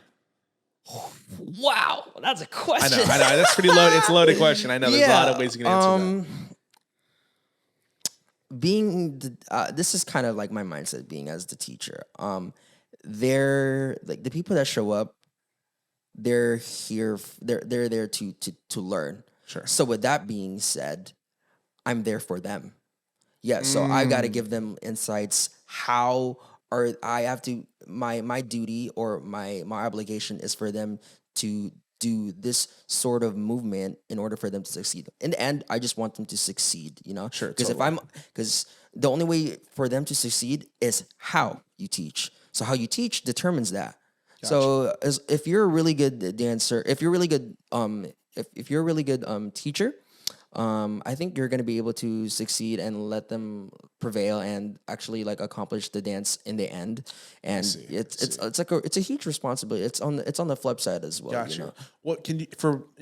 Wow, that's a I question. know. That's pretty loaded. It's a loaded question. I know. There's a lot of ways you can answer This is kind of like my mindset being as the teacher. They're like the people that show up. They're here. They're there to learn. Sure. So with that being said, I'm there for them. Yeah. So I got to give them insights. How are I have to my duty or my obligation is for them to do this sort of movement in order for them to succeed. In the end, I just want them to succeed, you know? Sure, Because totally. because the only way for them to succeed is how you teach. So how you teach determines that. So if you're a really good dancer, if you're really good, if you're a really good teacher, I think you're gonna be able to succeed and let them prevail and actually like accomplish the dance in the end. And see, it's like it's a huge responsibility. It's on the flip side as well. Gotcha. You know? What can you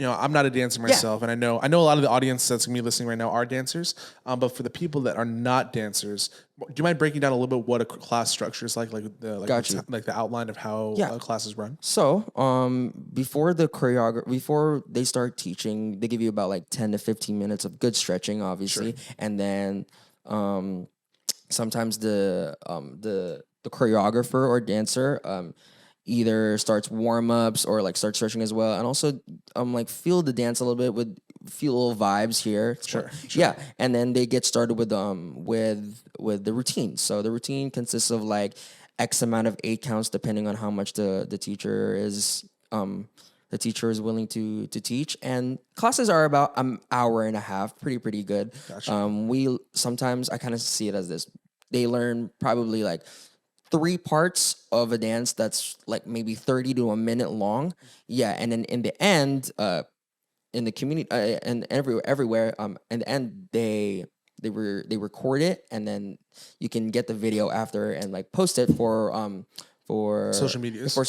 I'm not a dancer myself, and I know a lot of the audience that's gonna be listening right now are dancers. But for the people that are not dancers, do you mind breaking down a little bit what a class structure is like Got you. like the outline of how Yeah. classes run? So, before before they start teaching, they give you about like 10 to 15 minutes of good stretching, obviously, and then sometimes the choreographer or dancer either starts warm ups or like starts stretching as well, and also like feel the dance a little bit with feel little vibes here. Sure. Yeah, and then they get started with the routine. So the routine consists of like X amount of 8 counts depending on how much the teacher is willing to teach, and classes are about an hour and a half, pretty good. Gotcha. We sometimes I kind of see it as this: they learn probably like 3 parts of a dance that's like maybe 30 to a minute long. Yeah, and then in the end, in the community and everywhere, in the end they record it, and then you can get the video after and like post it for Social medias. so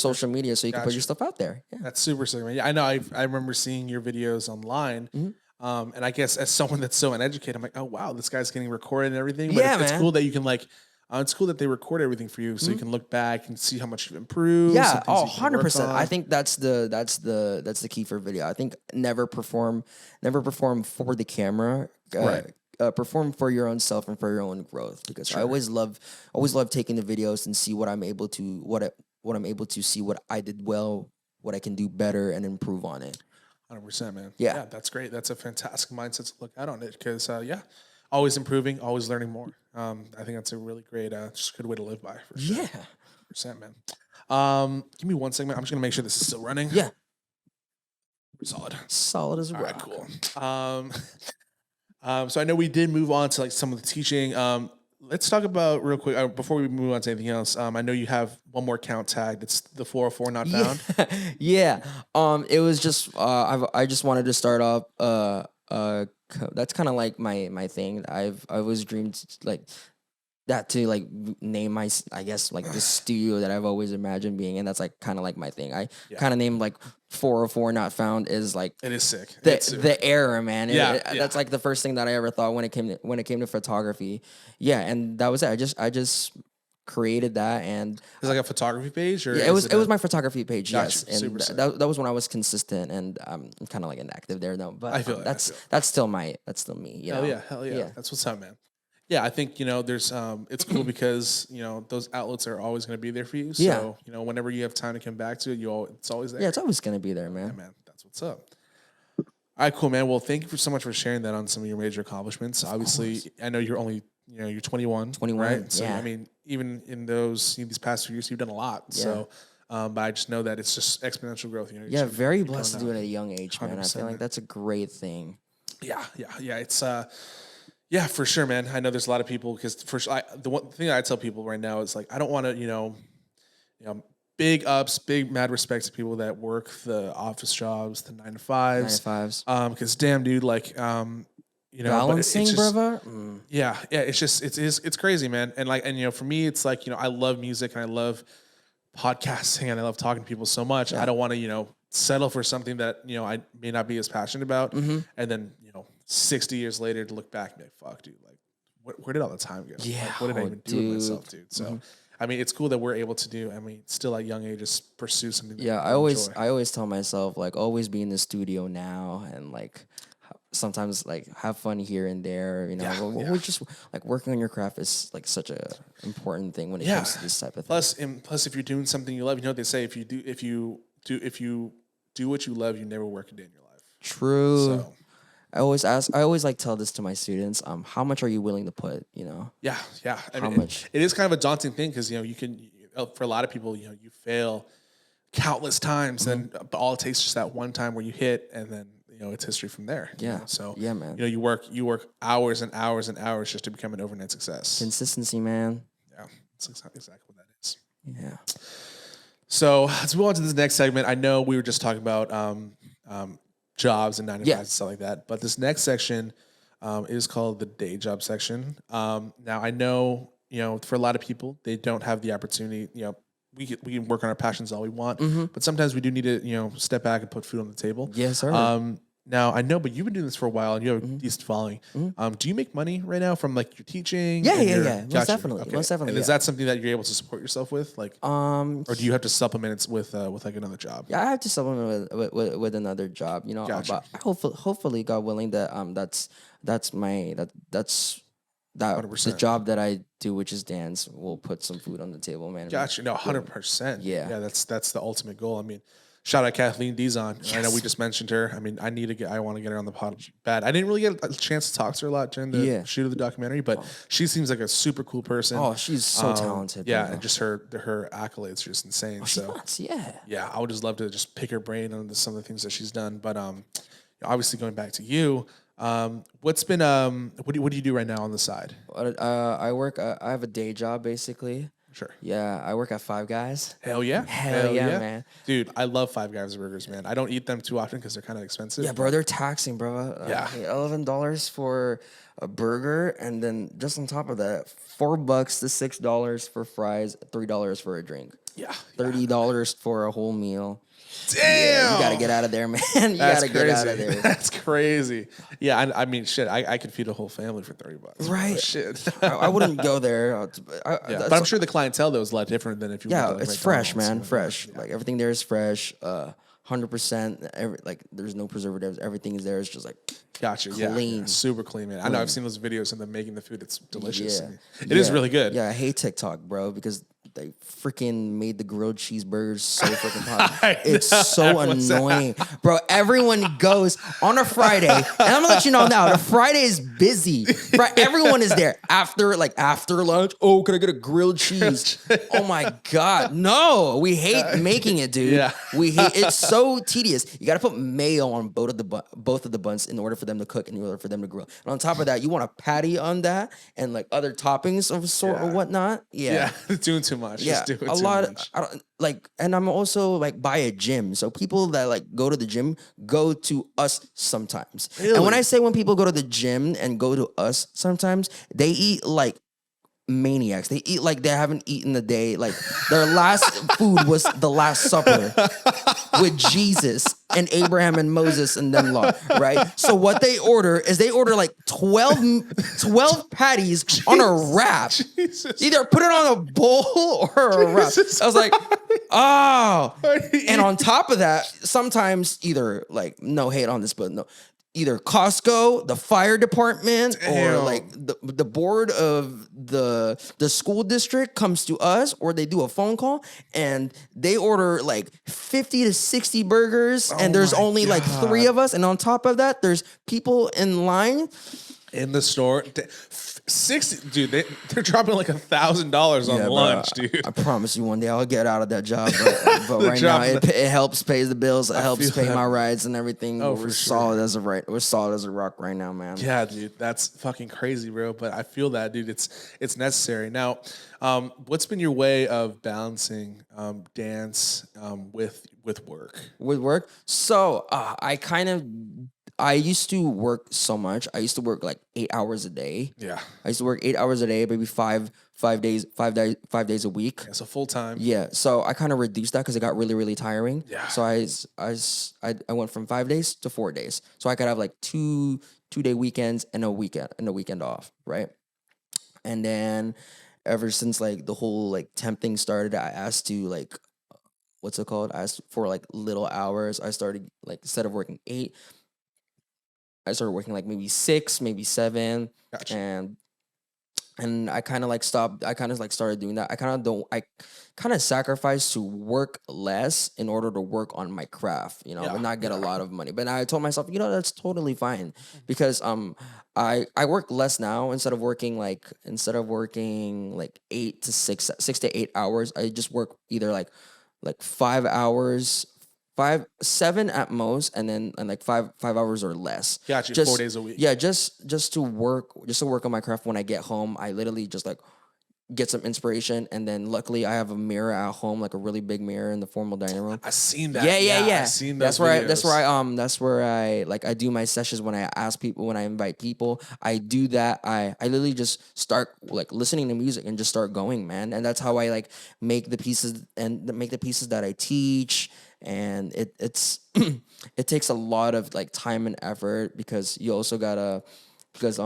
you can put Gotcha. your stuff out there. Yeah. That's super sick, man. Yeah, I know. I remember seeing your videos online. Mm-hmm. And I guess as someone that's so uneducated, I'm like, oh wow, this guy's getting recorded and everything. But Yeah, it's man. cool that you can like, it's cool that they record everything for you, so you can look back and see how much you've improved. Yeah, some things oh, you can work 100%. on. I think that's the key for video. I think never perform for the camera. Right. Perform for your own self and for your own growth, because I always love taking the videos and see what I'm able to see what I did well, what I can do better and improve on it. 100%, man. Yeah. That's great. That's a fantastic mindset to look out on it because, always improving, always learning more. I think that's a really great, just good way to live by for sure. Yeah. 100%, man. Give me 1 segment. I'm just gonna make sure this is still running. Yeah. Solid. Solid as a All right, rock. cool. So I know we did move on to like some of the teaching. Let's talk about real quick before we move on to anything else. I know you have one more count tagged. It's the 404 not found. Yeah. It was just I just wanted to start off that's kind of like my thing. I've always dreamed like that to like name I guess like the studio that I've always imagined being in. That's like kind of like my thing. I kind of named like 404 Not Found is like It is sick. the era, man. Yeah, That's like the first thing that I ever thought when it came to photography. Yeah, and that was it. I just created that, and It's like a photography page, or yeah, it was my photography page. Gotcha. Yes, and Super sick. that was when I was consistent, and I'm kind of like inactive there though. But I feel it, I that's feel it. that's still me. You know? Hell yeah. That's what's up, man. Yeah, I think there's it's cool because those outlets are always going to be there for you. So Yeah. whenever you have time to come back to it, it's always there. Yeah, it's always gonna be there, man. Yeah, man. That's what's up. All right, cool, man. Well, thank you so much for sharing that on some of your major accomplishments. Obviously, I know you're only you're 21, 21, right? So yeah. I mean, even in these past few years, you've done a lot. Yeah. So, but I just know that it's just exponential growth. You're Yeah, just very keep blessed to going do it up. at a young age, man. I 100%, feel like man. that's a great thing. Yeah. It's yeah, for sure, man. I know there's a lot of people because the one thing I tell people right now is like I don't want to big ups, big mad respect to people that work the office jobs, the 9 to 5s. 9 to 5s. Because damn, dude, like but Balancing, it's just, brother. Yeah, it's just it's crazy, man. And for me, it's like I love music and I love podcasting and I love talking to people so much. I don't want to settle for something that I may not be as passionate about, and then 60 years later to look back and be like, fuck, dude, like where did all the time go? Yeah, Like, what did I even do with myself, dude? So I mean, it's cool that we're able to do. I mean, still at young ages, pursue something. That Yeah, we enjoy. I always tell myself like always be in the studio now, and like sometimes like have fun here and there. We're just like working on your craft is like such a important thing when it comes to this type of thing. Plus, if you're doing something you love, what they say: if you do what you love, you never work a day in your life. True. So. I always like tell this to my students. How much are you willing to put? Yeah. I How mean, much? It is kind of a daunting thing because you can for a lot of people you fail countless times, and all it takes is just that one time where you hit, and then it's history from there. Yeah. So yeah, man. you work hours and hours and hours just to become an overnight success. Consistency, man. Yeah, that's exactly what that is. Yeah. So let's move on to this next segment. I know we were just talking about jobs and 9 to 5s and stuff like that, but this next section is called the day job section. Now I know for a lot of people they don't have the opportunity. We can work on our passions all we want, but sometimes we do need to step back and put food on the table. Yes, sir. Now I know, but you've been doing this for a while and you have a decent following. Do you make money right now from like your teaching? Yeah. Gotcha. Most definitely. Okay. Most definitely. And is that something that you're able to support yourself with, like, or do you have to supplement it with like another job? Yeah, I have to supplement with another job. Gotcha. But hopefully, God willing, that that's the 100%. job that I do, which is dance, will put some food on the table, man. Gotcha. No, 100%. Yeah. That's the ultimate goal. I mean, shout out Kathleen Dizon. Yes. I know we just mentioned her. I mean, I want to get her on the pod bad. I didn't really get a chance to talk to her a lot during the shoot of the documentary, but she seems like a super cool person. Oh, she's so talented. Yeah, bro. and just her accolades are just insane. She's nuts, yeah. Yeah, I would just love to just pick her brain on some of the things that she's done. But obviously going back to you, what's been what do you do right now on the side? I work. I have a day job basically. Sure. Yeah, I work at Five Guys. Hell yeah. Hell yeah, man. Dude, I love Five Guys burgers, man. I don't eat them too often because they're kind of expensive. Yeah, bro, they're taxing, bro. Yeah. $11 for a burger, and then just on top of that, $4 to $6 for fries, $3 for a drink. Yeah. $30 for a whole meal. Damn. Yeah, you gotta get out of there, man. You That's gotta crazy. get out of there. That's crazy. Yeah, I mean, shit. I could feed a whole family for $30. Right. Oh, shit. I wouldn't go there. But I'm sure the clientele though is a lot different than if you. Yeah, went to, like, it's fresh, McDonald's, man. Fresh. Yeah. Like everything there is fresh. 100%. Like there's no preservatives. Everything is there. It's just like gotcha. clean. Yeah, super clean, man. I know I've seen those videos of them making the food. It's delicious. Yeah. It is really good. Yeah, I hate TikTok, bro, because they freaking made the grilled cheeseburgers so freaking popular. It's so annoying. Bro, everyone goes on a Friday, and I'm gonna let you know now, the Friday is busy. Everyone is there after lunch. Oh, can I get a grilled cheese? Oh my God. No, we hate making it, dude. Yeah. We hate it's so tedious. You gotta put mayo on both of the buns in order for them to cook, in order for them to grill. And on top of that, you want a patty on that and like other toppings of sort or whatnot. Yeah. Doing too much. Yeah, Just doing a too lot. much. I don't like, and I'm also like by a gym. So people that like go to the gym go to us sometimes. Really? And when I say when people go to the gym and go to us sometimes, they eat like maniacs. They eat like they haven't eaten a day. Like their last food was the Last Supper with Jesus and Abraham and Moses and them lot, right? So what they order is they order like 12 patties on a wrap. Jesus. Either put it on a bowl or a wrap. I was like, oh. And on top of that, sometimes either like, no hate on this, but no, either Costco, the fire department, or Damn. like the board of the school district comes to us, or they do a phone call and they order like 50 to 60 burgers, and there's my only like 3 of us, and on top of that, there's people in line. In the store, 60, dude. They're dropping like $1,000 on lunch, dude. I promise you, one day I'll get out of that job. But right now, it helps pay the bills. It helps pay my rides and everything. Oh, we're solid as a We're solid as a rock right now, man. Yeah, dude, that's fucking crazy, bro. But I feel that, dude. It's necessary. Now, what's been your way of balancing dance with work? With work, so I used to work so much. I used to work like 8 hours a day. Yeah. I used to work 8 hours a day, maybe five days a week. Yeah, so full time. Yeah, so I kind of reduced that because it got really, really tiring. Yeah. So I went from 5 days to 4 days, so I could have like two-day weekends and a weekend off, right? And then ever since like the whole like temp thing started, I asked to like, what's it called? I asked for like little hours. I started like, instead of working 8, I started working like maybe 6, maybe 7, Gotcha. and I kind of like stopped. I kind of like started doing that. I kind of sacrificed to work less in order to work on my craft, and not get a lot of money. But I told myself, that's totally fine, because I work less now. Instead of working like 8 to 6 to 8 hours, I just work either like 5 hours. 7 at most, and then like 5 hours or less. Got you. Just 4 days a week. Yeah, just to work on my craft. When I get home, I literally just like get some inspiration, and then luckily I have a mirror at home, like a really big mirror in the formal dining room. I seen that. Yeah. I seen That's those where videos. I do my sessions. When I invite people, I do that. I literally just start like listening to music and just start going, man. And that's how I like make the pieces that I teach. And it's it takes a lot of like time and effort, because you also gotta, because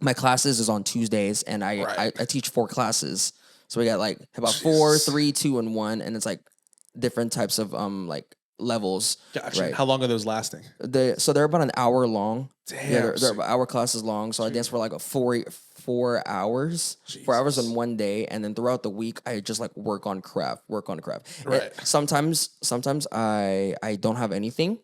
my classes is on Tuesdays, and I teach 4 classes, so we got like about 4, 3, 2, and 1, and it's like different types of like levels. Gotcha. Right? How long are those lasting? So they're about an hour long. Damn. Yeah, they're about hour classes long. So I dance for like 4 hours, 4 hours in one day, and then throughout the week I just like work on craft. Right. Sometimes I don't have anything,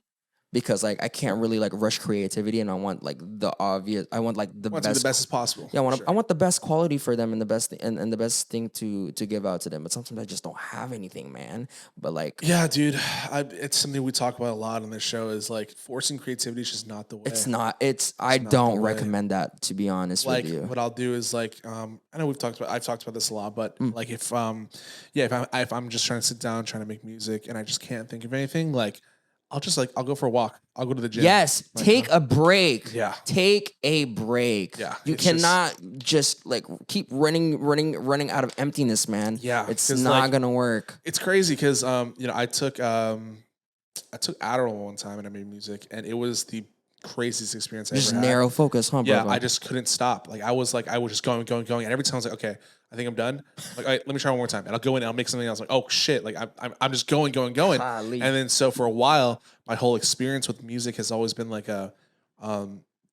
because like I can't really like rush creativity, and I want like the obvious. I want like the Want to be best. the best as possible. Yeah, Sure. I want the best quality for them, and the best and the best thing to give out to them. But sometimes I just don't have anything, man. But like, Yeah, dude. It's something we talk about a lot on this show, is like forcing creativity is just not the way. it's not. I don't recommend that, to be honest Like with you. what I'll do is like I know I've talked about this a lot, but like if I'm just trying to sit down trying to make music and I just can't think of anything, like I'll go for a walk. I'll go to the gym. Yes, Like, take a break. Yeah. Take a break. Yeah, You it's cannot just like keep running out of emptiness, man. Yeah, It's 'cause, not like, gonna work. It's crazy because I took Adderall one time and I made music, and it was the craziest experience I Just ever had. narrow focus, huh, Yeah, brother? I just couldn't stop. Like I was just going, and every time I was like, okay, I think I'm done. Like, all right, let me try one more time, and I'll go in and I'll make something else. Like, oh shit, like I'm just going, Golly. and then so for a while, my whole experience with music has always been like a, I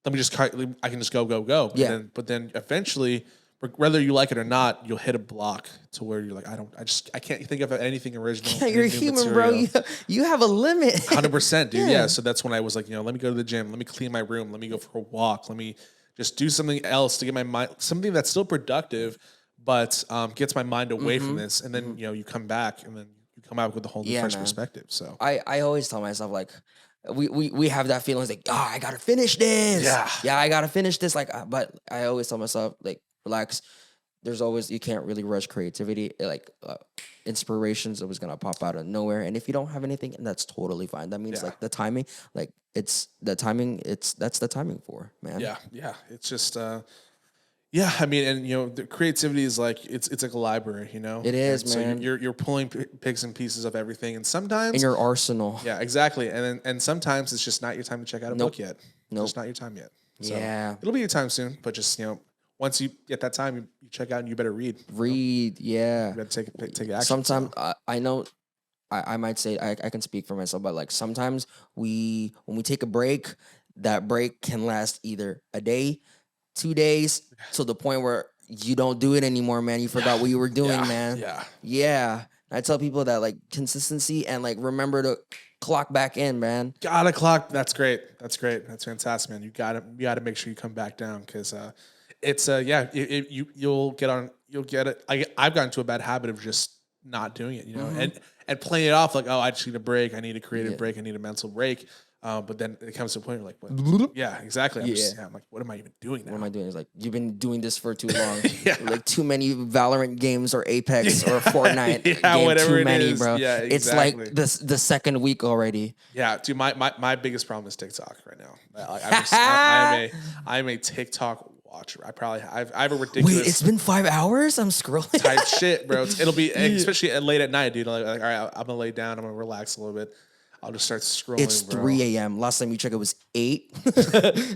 can just go. Yeah. But then eventually, whether you like it or not, you'll hit a block to where you're like, I can't think of anything original. Yeah, you're human, bro. You have a limit. 100%, dude. Yeah. Yeah. So that's when I was like, let me go to the gym. Let me clean my room. Let me go for a walk. Let me just do something else to get my mind, something that's still productive, but gets my mind away from this. And then, you come back and then you come out with a whole new fresh perspective. So I always tell myself, like, we have that feeling, like, I gotta finish this. Yeah, I gotta finish this. Like, but I always tell myself, like, relax. There's always, you can't really rush creativity. Like, inspiration's always gonna pop out of nowhere. And if you don't have anything, and that's totally fine. That means like the timing, like that's the timing for, man. Yeah. It's just, Yeah, I mean, and the creativity is like it's like a library, It is, And so man. you're pulling picks and pieces of everything, and In sometimes, your arsenal. yeah, exactly, and sometimes it's just not your time to check out a book Nope. yet. Nope. Just not your time yet. So Yeah. it'll be your time soon, but just once you get that time, you check out and you better read. Read. Yeah. You better take action. Sometimes So. I know I might say I can speak for myself, but like sometimes when we take a break, that break can last either a day, 2 days, to the point where you don't do it anymore, man. You forgot what you were doing, Yeah, man. yeah. Yeah. I tell people that like consistency and like remember to clock back in, man. Got a clock. That's great. That's great. That's fantastic, man. You gotta make sure you come back down because it's yeah. You'll get it. I've gotten to a bad habit of just not doing it, and playing it off like, oh, I just need a break. I need a creative Yeah. break. I need a mental break. But then it comes to a point where like, yeah, exactly. I'm like, what am I even doing now? What am I doing? It's like you've been doing this for too long. Yeah. Like too many Valorant games or Apex or Fortnite Yeah, game. whatever Too it many, is. bro. Yeah, It's exactly. like the second week already. Yeah, dude, my biggest problem is TikTok right now. I'm a TikTok watcher. I have a ridiculous Wait, it's been 5 hours. I'm scrolling. type shit, bro. It'll be especially late at night, dude. Like, all right, I'm gonna lay down. I'm gonna relax a little bit. I'll just start scrolling. It's bro. 3 a.m. Last time you checked, it was 8.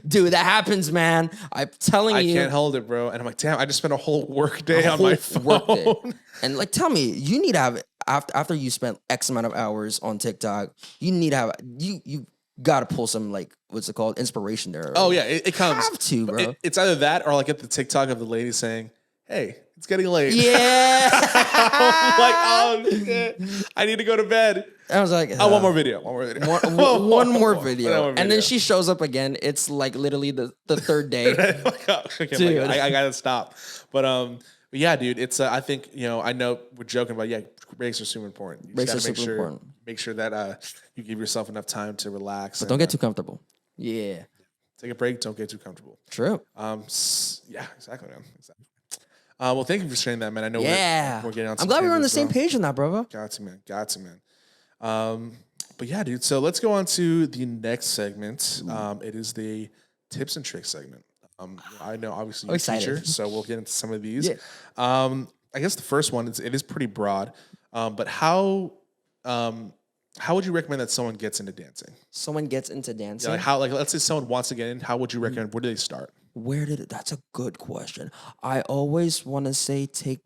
Dude, that happens, man. I'm telling I you. can't hold it, bro. And I'm like, damn, I just spent a whole work day on whole my phone. workday. And like, tell me, you need to have after you spent X amount of hours on TikTok, you need to have you got to pull some like what's it called inspiration there. Oh yeah, it comes. Have to, bro. It's either that or like at the TikTok of the lady saying, "Hey, it's getting late." Yeah. I'm like, oh shit, I need to go to bed. I was like, Oh, one more video. One more video. one more video. One more And then she shows up again. It's like literally the third day. Dude. I gotta stop. But yeah, dude, it's I think I know we're joking about breaks are super important. You Breaks just are gotta super important. Make sure that you give yourself enough time to relax. But don't get too comfortable. Yeah. Take a break. Don't get too comfortable. True. Yeah, exactly, man. Exactly. Well, thank you for sharing that, man. I know we're getting on. I'm glad we were on the same page on that, brother. Got to, man. Got to, man. But yeah, dude. So let's go on to the next segment. It is the tips and tricks segment. I know obviously you're a teacher, so we'll get into some of these. Yeah. I guess the first one it is pretty broad. But how would you recommend that someone gets into dancing? Someone gets into dancing. Yeah, like let's say someone wants to get in. How would you recommend? Where do they start? That's a good question. I always want to say take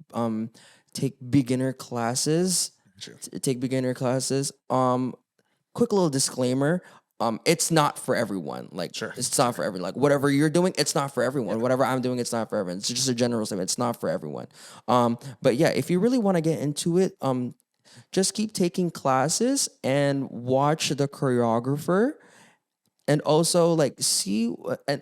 beginner classes. Sure. Take beginner classes. Quick little disclaimer. It's not for everyone. Like, Sure. It's not for everyone. Like, whatever you're doing, it's not for everyone. Yeah. Whatever I'm doing, it's not for everyone. It's just a general statement. It's not for everyone. But yeah, if you really want to get into it, just keep taking classes and watch the choreographer. And also, like, see,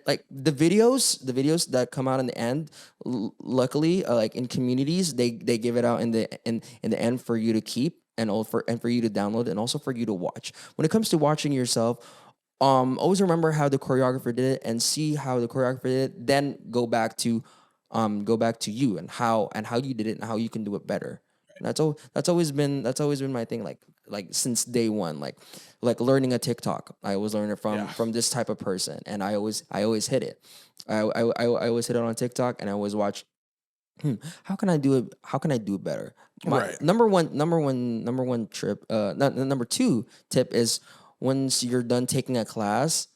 like the videos that come out in the end. Luckily, like in communities, they give it out in the end for you to keep and for you to download and also for you to watch. When it comes to watching yourself, always remember how the choreographer did it and see how the choreographer did it. Then go back to you and how you did it and how you can do it better. And that's always been my thing. Like since day one, like learning a TikTok, I always learn it from this type of person, and I always hit it. I always hit it on TikTok, and I always watch. How can I do it? How can I do it better? My number one trip. Number two tip is once you're done taking a class,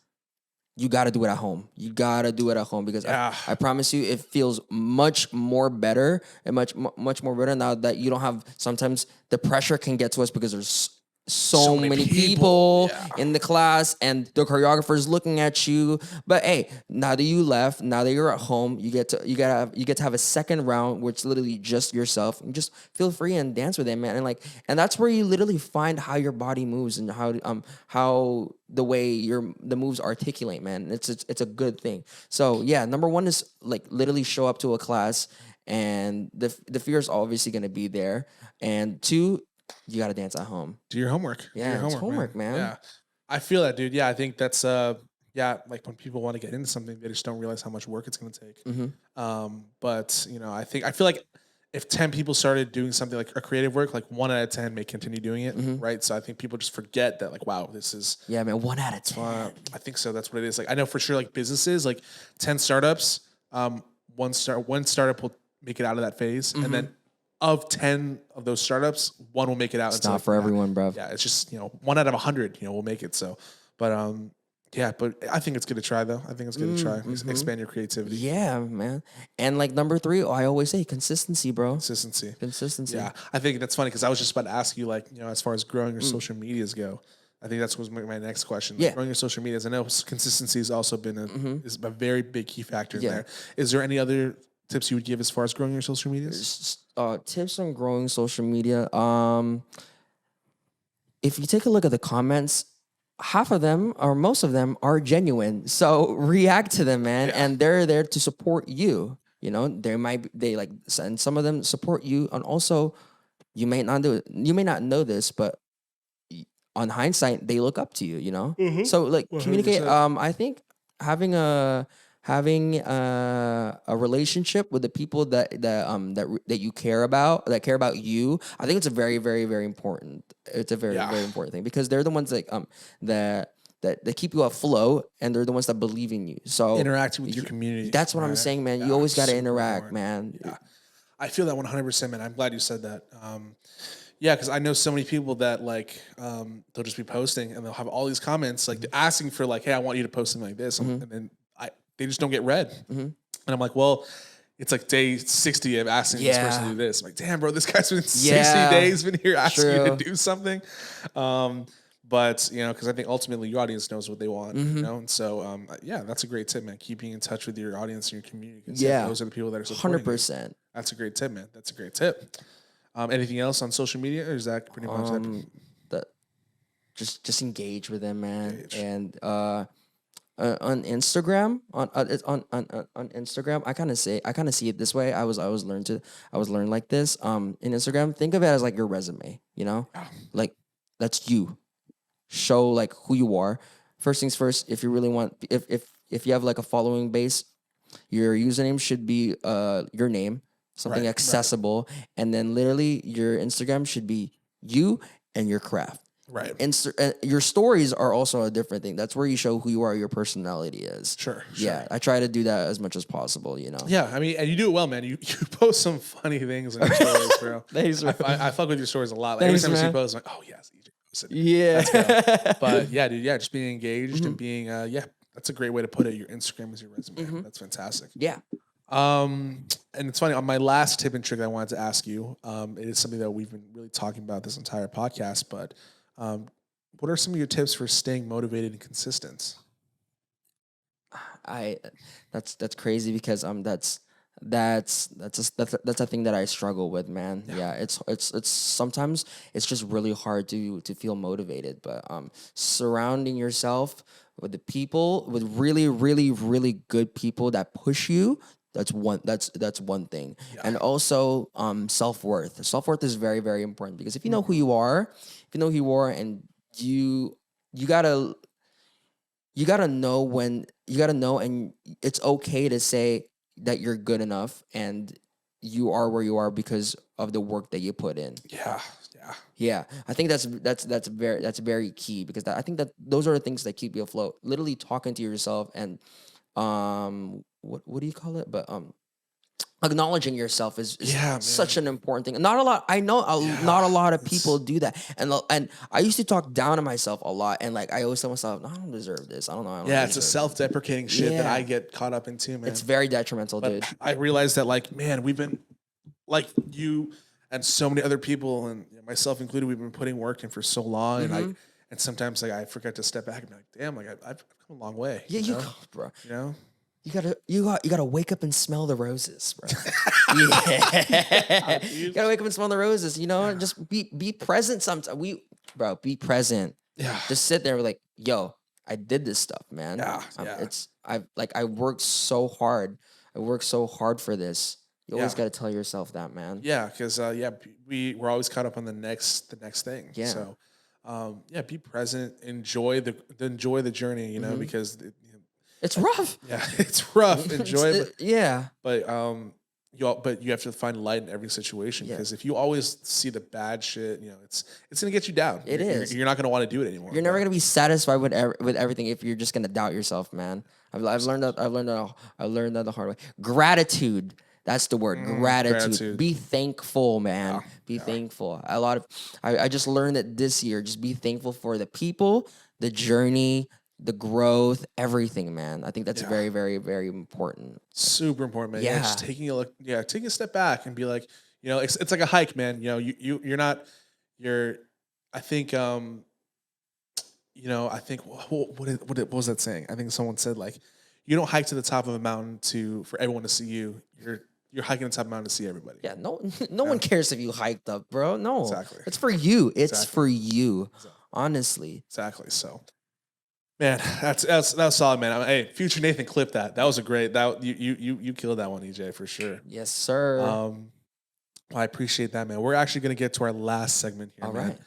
you got to do it at home. You got to do it at home because I promise you, it feels much more better and much more better now that you don't have. Sometimes the pressure can get to us because there's so many people in the class and the choreographer's looking at you. But hey, now that you left, now that you're at home, you get to have a second round, which literally just yourself, and just feel free and dance with it, man. And that's where you literally find how your body moves and how the way the moves articulate, man. It's a good thing. So yeah, number one is like literally show up to a class, and the fear is obviously gonna be there. And two, you got to dance at home. Do your homework. Yeah, it's homework, man. Yeah, I feel that, dude. Yeah, I think that's like when people want to get into something, they just don't realize how much work it's going to take. Mm-hmm. But I feel like if 10 people started doing something like a creative work, like 1 out of 10 may continue doing it, right? So I think people just forget that, like, wow, this is 1 out of 10. I think so. That's what it is. Like I know for sure, like businesses, like 10 startups. one startup will make it out of that phase, and then of 10 of those startups, one will make it out. It's not for everyone, bro. Yeah, it's just, one out of 100, will make it. So, but yeah, but I think it's good to try though. I think it's good to try. Expand your creativity. Yeah, man. And like number 3, I always say consistency, bro. Consistency. Yeah, I think that's funny because I was just about to ask you, like, as far as growing your social medias go. I think that's was my next question. Yeah. Growing your social medias. I know consistency has also been is a very big key factor in there. Is there any other tips you would give as far as growing your social medias? Tips on growing social media. If you take a look at the comments, half of them or most of them are genuine. So react to them, man. Yeah. And they're there to support you. And some of them support you. And also you may not know this, but on hindsight, they look up to you, So like 100%. Communicate. I think having a relationship with the people that you care about, that care about you, I think it's a very, very, very important. It's a very, very important thing because they're the ones that keep you afloat, and they're the ones that believe in you. So interacting with your community. That's what I'm saying, man. You always got to interact, man. Yeah. I feel that 100%, man. I'm glad you said that. Yeah, because I know so many people that like they'll just be posting and they'll have all these comments like asking for like, hey, I want you to post something like this, and then they just don't get read. And I'm like, well, it's like day 60 of asking this person to do this. I'm like, damn, bro, this guy's been 60 days been here asking you to do something. But because I think ultimately your audience knows what they want, and so yeah, that's a great tip, man. Keeping in touch with your audience and your community. Yeah, those are the people that are supporting 100%. You. That's a great tip, man. That's a great tip. Anything else on social media, or is that pretty much that? Just engage with them, man. And on Instagram, on Instagram, I kind of see it this way. I was learned like this. In Instagram, think of it as like your resume. Like that's you. Show like who you are. First things first. If you really want, if you have like a following base, your username should be your name. Something accessible, and then literally your Instagram should be you and your craft. Right. Your stories are also a different thing. That's where you show who you are, your personality is. Sure. Yeah, I try to do that as much as possible. Yeah, I mean, and you do it well, man. You post some funny things in your stories, bro. Thanks, bro. I fuck with your stories a lot. Like, every time I see posts, I'm like, oh yes, EJ posted it. Yeah. But yeah, dude, just being engaged and being that's a great way to put it. Your Instagram is your resume. That's fantastic. Yeah. And it's funny, on my last tip and trick I wanted to ask you, it is something that we've been really talking about this entire podcast, but what are some of your tips for staying motivated and consistent? That's crazy because that's a thing that I struggle with, man. Yeah, it's sometimes it's just really hard to feel motivated, but surrounding yourself with the people, with really, really, really good people that push you. That's one thing. Yeah. And also self-worth. Self-worth is very, very important because if you know who you are, and you gotta know and it's okay to say that you're good enough and you are where you are because of the work that you put in. Yeah. I think that's very key because I think that those are the things that keep you afloat. Literally talking to yourself and what do you call it? But acknowledging yourself is such an important thing. Not a lot. I know not a lot of people do that, and I used to talk down to myself a lot, and like I always tell myself, no, I don't deserve this. I don't know. It's a self-deprecating shit that I get caught up in too, man. It's very detrimental, dude. I realized that, like, man, we've been like you and so many other people, and myself included, we've been putting work in for so long, and sometimes like I forget to step back and be like, damn, like I've come a long way. Yeah, you bro. You gotta wake up and smell the roses, bro. You gotta wake up and smell the roses. Just be present. Sometimes be present. Yeah. Just sit there like, yo, I did this stuff, man. I worked so hard. I worked so hard for this. You always got to tell yourself that, man. Yeah, because we're always caught up on the next thing. Yeah. So, be present. Enjoy the journey. Because. It's rough. Yeah, it's rough. Enjoy it. Yeah. But you have to find light in every situation because if you always see the bad shit, it's gonna get you down. It is. You're not gonna want to do it anymore. You're never gonna be satisfied with everything if you're just gonna doubt yourself, man. I learned that the hard way. Gratitude. That's the word. Gratitude. Gratitude. Be thankful, man. Be thankful. I just learned that this year. Just be thankful for the people, the journey, the growth, everything, man. I think that's very, very, very important. Super important, man. Yeah, Yeah. just taking a look. Yeah, taking a step back and be like, it's like a hike, man. You're not. You're. I think. I think what was that saying? I think someone said like, you don't hike to the top of a mountain for everyone to see you. You're hiking the top of the mountain to see everybody. Yeah, no one cares if you hiked up, bro. No, Exactly. It's for you. It's Exactly. for you. Honestly. Exactly. So, man, that's solid, man. Hey, future Nathan, clip that. That was a great. That you killed that one, EJ, for sure. Yes, sir. Well, I appreciate that, man. We're actually gonna get to our last segment here, All man. right.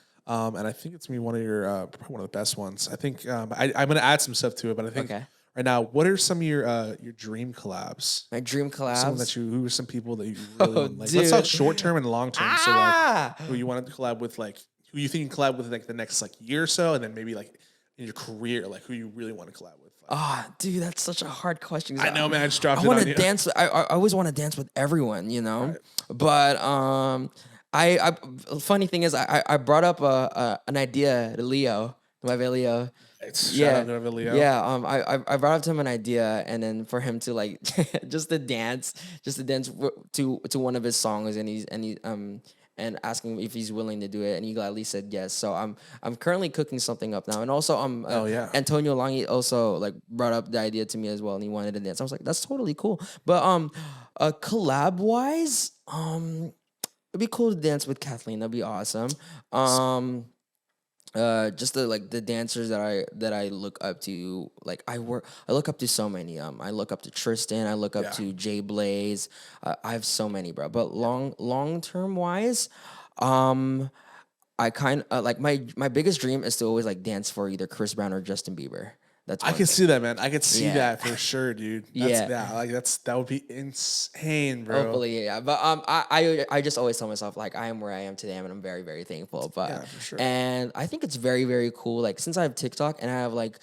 And I think it's gonna be one of your probably one of the best ones. I think I'm gonna add some stuff to it, but I think Okay. right now, what are some of your dream collabs? My dream collabs. Who are some people that you really want? Like, dude. let's talk short term and long term. So like, Ah! who you want to collab with, like who you think you can collab with like the next like year or so, and then maybe like in your career, like who you really want to collab with. Dude, that's such a hard question. 'Cause I know, man. I just dropped I it want on to you. dance. I always want to dance with everyone, But I funny thing is, I brought up an idea to Leo, to my Leo. Shout out to Leo. Yeah. I brought up to him an idea, and then for him to like just to dance to one of his songs, and asking him if he's willing to do it, and he gladly said yes. So I'm currently cooking something up now, and also Antonio Langi also like brought up the idea to me as well, and he wanted to dance. I was like, that's totally cool. But collab wise, it'd be cool to dance with Kathleen. That'd be awesome. Just the dancers that I look up to, like I look up to so many. I look up to Tristan, I look up to Jay Blaze. I have so many, bro. But long term wise, I kind of like my biggest dream is to always like dance for either Chris Brown or Justin Bieber. That's I one can thing. see that, man. I can see Yeah. that for sure, dude. That would be insane, bro. Hopefully, yeah. But I just always tell myself like I am where I am today, and I'm very, very thankful. But Yeah, for sure. and I think it's very, very cool. Like since I have TikTok and I have like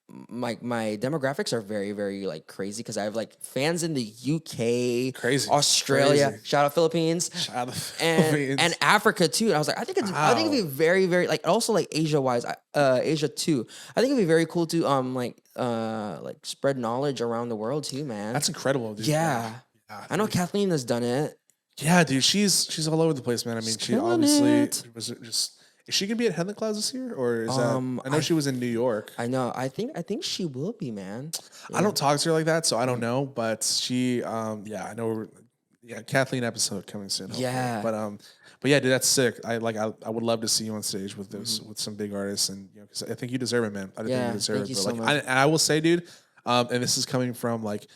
my demographics are very, very like crazy because I have like fans in the UK, Crazy. Australia, Crazy. shout out Philippines, Shout out to and Philippines. and Africa too. And I was like, I think it'd be very, very like also like Asia wise, Asia too. I think it'd be very cool to like spread knowledge around the world too, man. That's incredible, dude. Yeah. I know Kathleen has done it. Yeah, dude, she's all over the place, man. I mean, she killing obviously it. was just. Is she gonna be at Headland Clouds this year, or is that? I know she was in New York. I know. I think she will be, man. I don't talk to her like that, so I don't know. But she, I know. Kathleen episode coming soon. Hopefully. Yeah. But yeah, dude, that's sick. I would love to see you on stage with those with some big artists, and because I think you deserve it, man. I think Yeah, you deserve thank it. you But so like, much. and I will say, dude, and this is coming from like.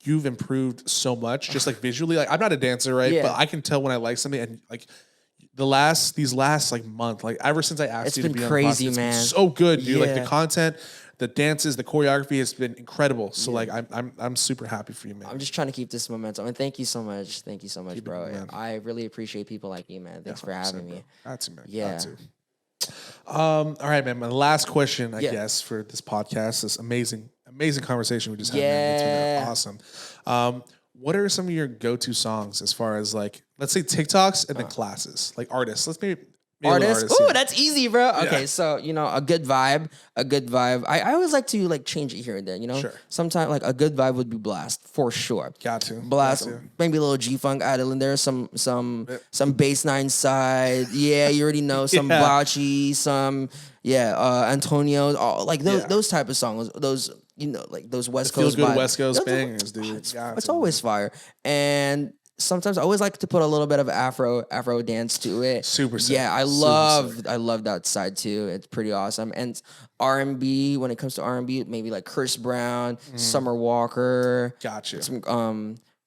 You've improved so much, just like visually. Like I'm not a dancer, right? Yeah. But I can tell when I like something, and like these last like month, like ever since I asked It's you to been be crazy, on the podcast, it's been man. so good, dude. Like the Yeah. content, the dances, the choreography has been incredible. So like I'm super happy for you, man. I'm just trying to keep this momentum. And thank you so much. Thank you so much, Keep it bro. going. I really appreciate people like you, man. Thanks for having me. Got to, man. Yeah. Got to. All right, man. My last question, I Yeah. guess, for this podcast, this amazing conversation we just had. Man. It's been awesome. What are some of your go-to songs as far as like, let's say TikToks and then classes, like artists? Let's maybe a little Artists. artist, Oh, yeah. that's easy, bro. Okay, so a good vibe. I always like to like change it here and there. Sure. Sometimes like a good vibe would be Blast for sure. Got to. Blast, Got to. maybe a little G Funk added in there, some bass nine side. Yeah, you already know some Yeah. Bocce, some Antonio, all like those type of songs. Those like those West Feel Coast good vibes. West Coast Those- bangers, dude. It's Got it's to, always fire. And sometimes I always like to put a little bit of Afro dance to it. Super sick. Yeah, I Super love that side too. It's pretty awesome. And R&B, when it comes to R&B, maybe like Chris Brown, Summer Walker. Got you.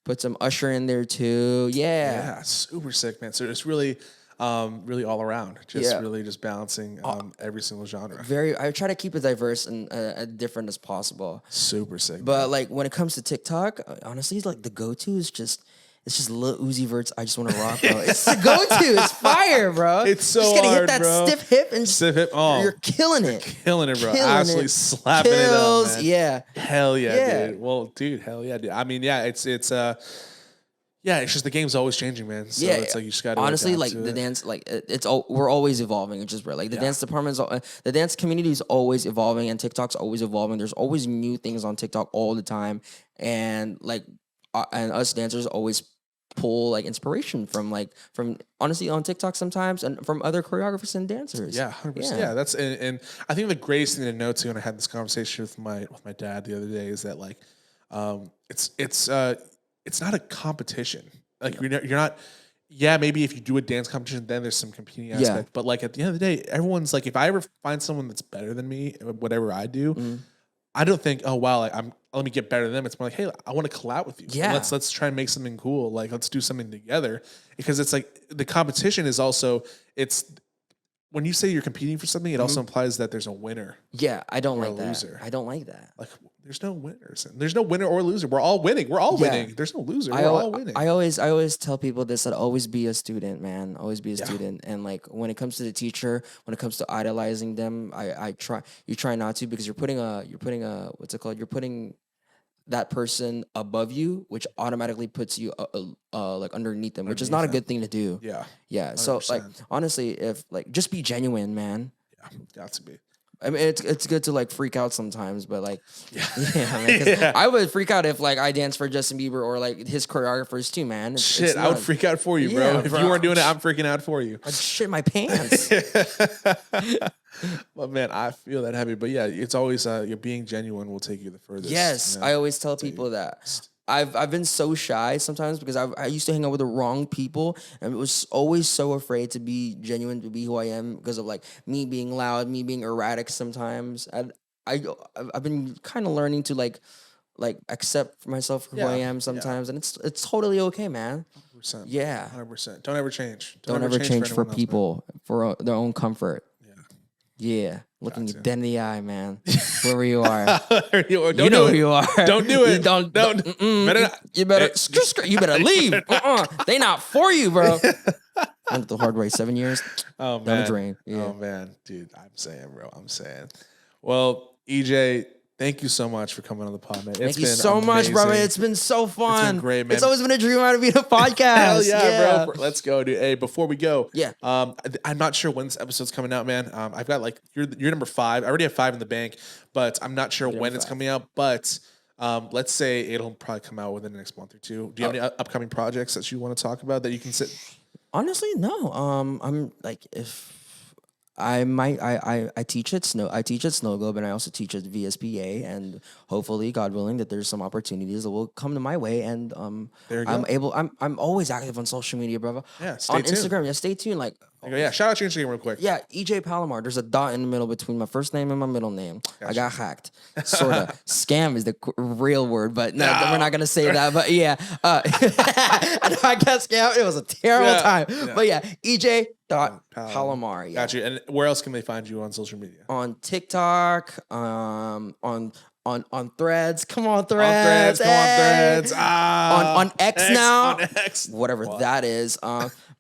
Put some Usher in there too. Yeah. Yeah, super sick, man. So it's really, really all around. Just really just balancing every single genre. I try to keep it diverse and different as possible. Super sick. But like when it comes to TikTok, honestly, like the go-to is just It's just Lil Uzi Vert's I Just Wanna Rock, bro. It's the go-to. It's fire, bro. It's so just gotta hard, hit that bro. stiff hip and Stiff hip. Oh, you're killing it. Killing it, bro. Killing Absolutely it. slapping Kills, it up, man. yeah. Hell yeah, Yeah. dude. Well, dude, hell yeah, dude. I mean, yeah, it's yeah, it's just the game's always changing, man. So Yeah, it's like you just gotta honestly, adapt like to the it. dance, like we're always evolving, which is great. Like the dance department's, the dance community is always evolving, and TikTok's always evolving. There's always new things on TikTok all the time, and and us dancers always pull like inspiration from honestly on TikTok sometimes, and from other choreographers and dancers. Yeah, 100%. Yeah, that's and I think the greatest thing to know too, and I had this conversation with my dad the other day, is that like, it's not a competition. Like you're not. Yeah, maybe if you do a dance competition, then there's some competing aspect. But like at the end of the day, everyone's like, if I ever find someone that's better than me, whatever I do, I don't think, oh wow, like let me get better than them. It's more like, hey, I want to collab with you. Yeah. Let's try and make something cool. Like let's do something together. Because it's like the competition is also when you say you're competing for something, it also implies that there's a winner. Yeah, I don't like that. Loser. I don't like that. Like there's no winners. There's no winner or loser. We're all winning. We're all winning. There's no loser. We're all winning. I always tell people this, that always be a student, man. Always be a student. And like when it comes to the teacher, when it comes to idolizing them, you try not to, because you're putting what's it called? You're putting that person above you, which automatically puts you like underneath them, which is not a good thing to do. Yeah. Yeah. So 100%. like honestly, if like just be genuine, man. Yeah, got to be. I mean, it's good to like freak out sometimes, but like, man, 'cause I would freak out if like I danced for Justin Bieber or like his choreographers too, man. It's I would freak out for you, bro. Yeah, If bro. you weren't doing it, I'm freaking out for you. I'd shit my pants. But man, I feel that heavy. But yeah, it's always you're being genuine will take you the furthest. Yes, you know? I always tell people that. I've been so shy sometimes because I used to hang out with the wrong people, and was always so afraid to be genuine, to be who I am, because of like me being loud, me being erratic sometimes. I've been kind of learning to like accept myself for who I am sometimes, and it's totally okay, man. 100%. Yeah. 100%. Don't ever change. Don't ever change for anyone else, people for their own comfort. Yeah, looking you dead in the eye, man. Wherever you are, man. you know who you are. Don't do it. You don't. Better not. You better. You better leave. They not for you, bro. Went the hard way. 7 years. Oh Down man. the drain. Yeah. Oh man, dude. I'm saying, bro. Well, EJ, thank you so much for coming on the pod, man. Thank you so much, bro. amazing. It's been so fun. It's been great, man. It's always been a dream to be in a podcast. Hell yeah, bro. Let's go, dude. Hey, before we go, I'm not sure when this episode's coming out, man. I've got like you're number 5. I already have 5 in the bank, but I'm not sure when it's coming out. But let's say it'll probably come out within the next month or two. Do you have any upcoming projects that you want to talk about that you can sit? Honestly, no. I'm like, if I might, I teach at Snow Globe, and I also teach at VSPA, and hopefully, God willing, that there's some opportunities that will come to my way, and There you go. I'm always active on social media, brother. Yeah, stay on tuned. Instagram. Yeah, stay tuned. Like, Yeah, shout out to your Instagram real quick. yeah, EJ Palomar. There's a dot in the middle between my first name and my middle name. I got hacked. Sorta. Scam is the real word, but no, we're not gonna say that. But yeah, I got scammed. It was a terrible time. Yeah. But yeah, EJ Palomar. Yeah. Got you. And where else can they find you on social media? On TikTok, on Threads. Come on, Threads. Come on, Threads. On X now. On X. Whatever that is.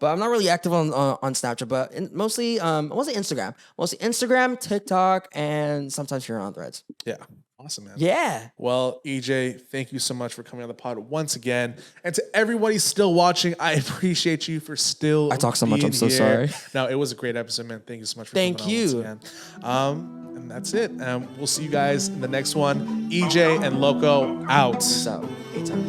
But I'm not really active on Snapchat, but mostly Instagram. Mostly Instagram, TikTok, and sometimes here on Threads. Yeah. Awesome, man. Yeah. Well, EJ, thank you so much for coming on the pod once again. And to everybody still watching, I appreciate you for still I talk so much, being I'm so here. sorry. No, it was a great episode, man. Thank you so much for Thank coming you. on once again. And that's it. We'll see you guys in the next one. EJ and Loco out. So, 8 times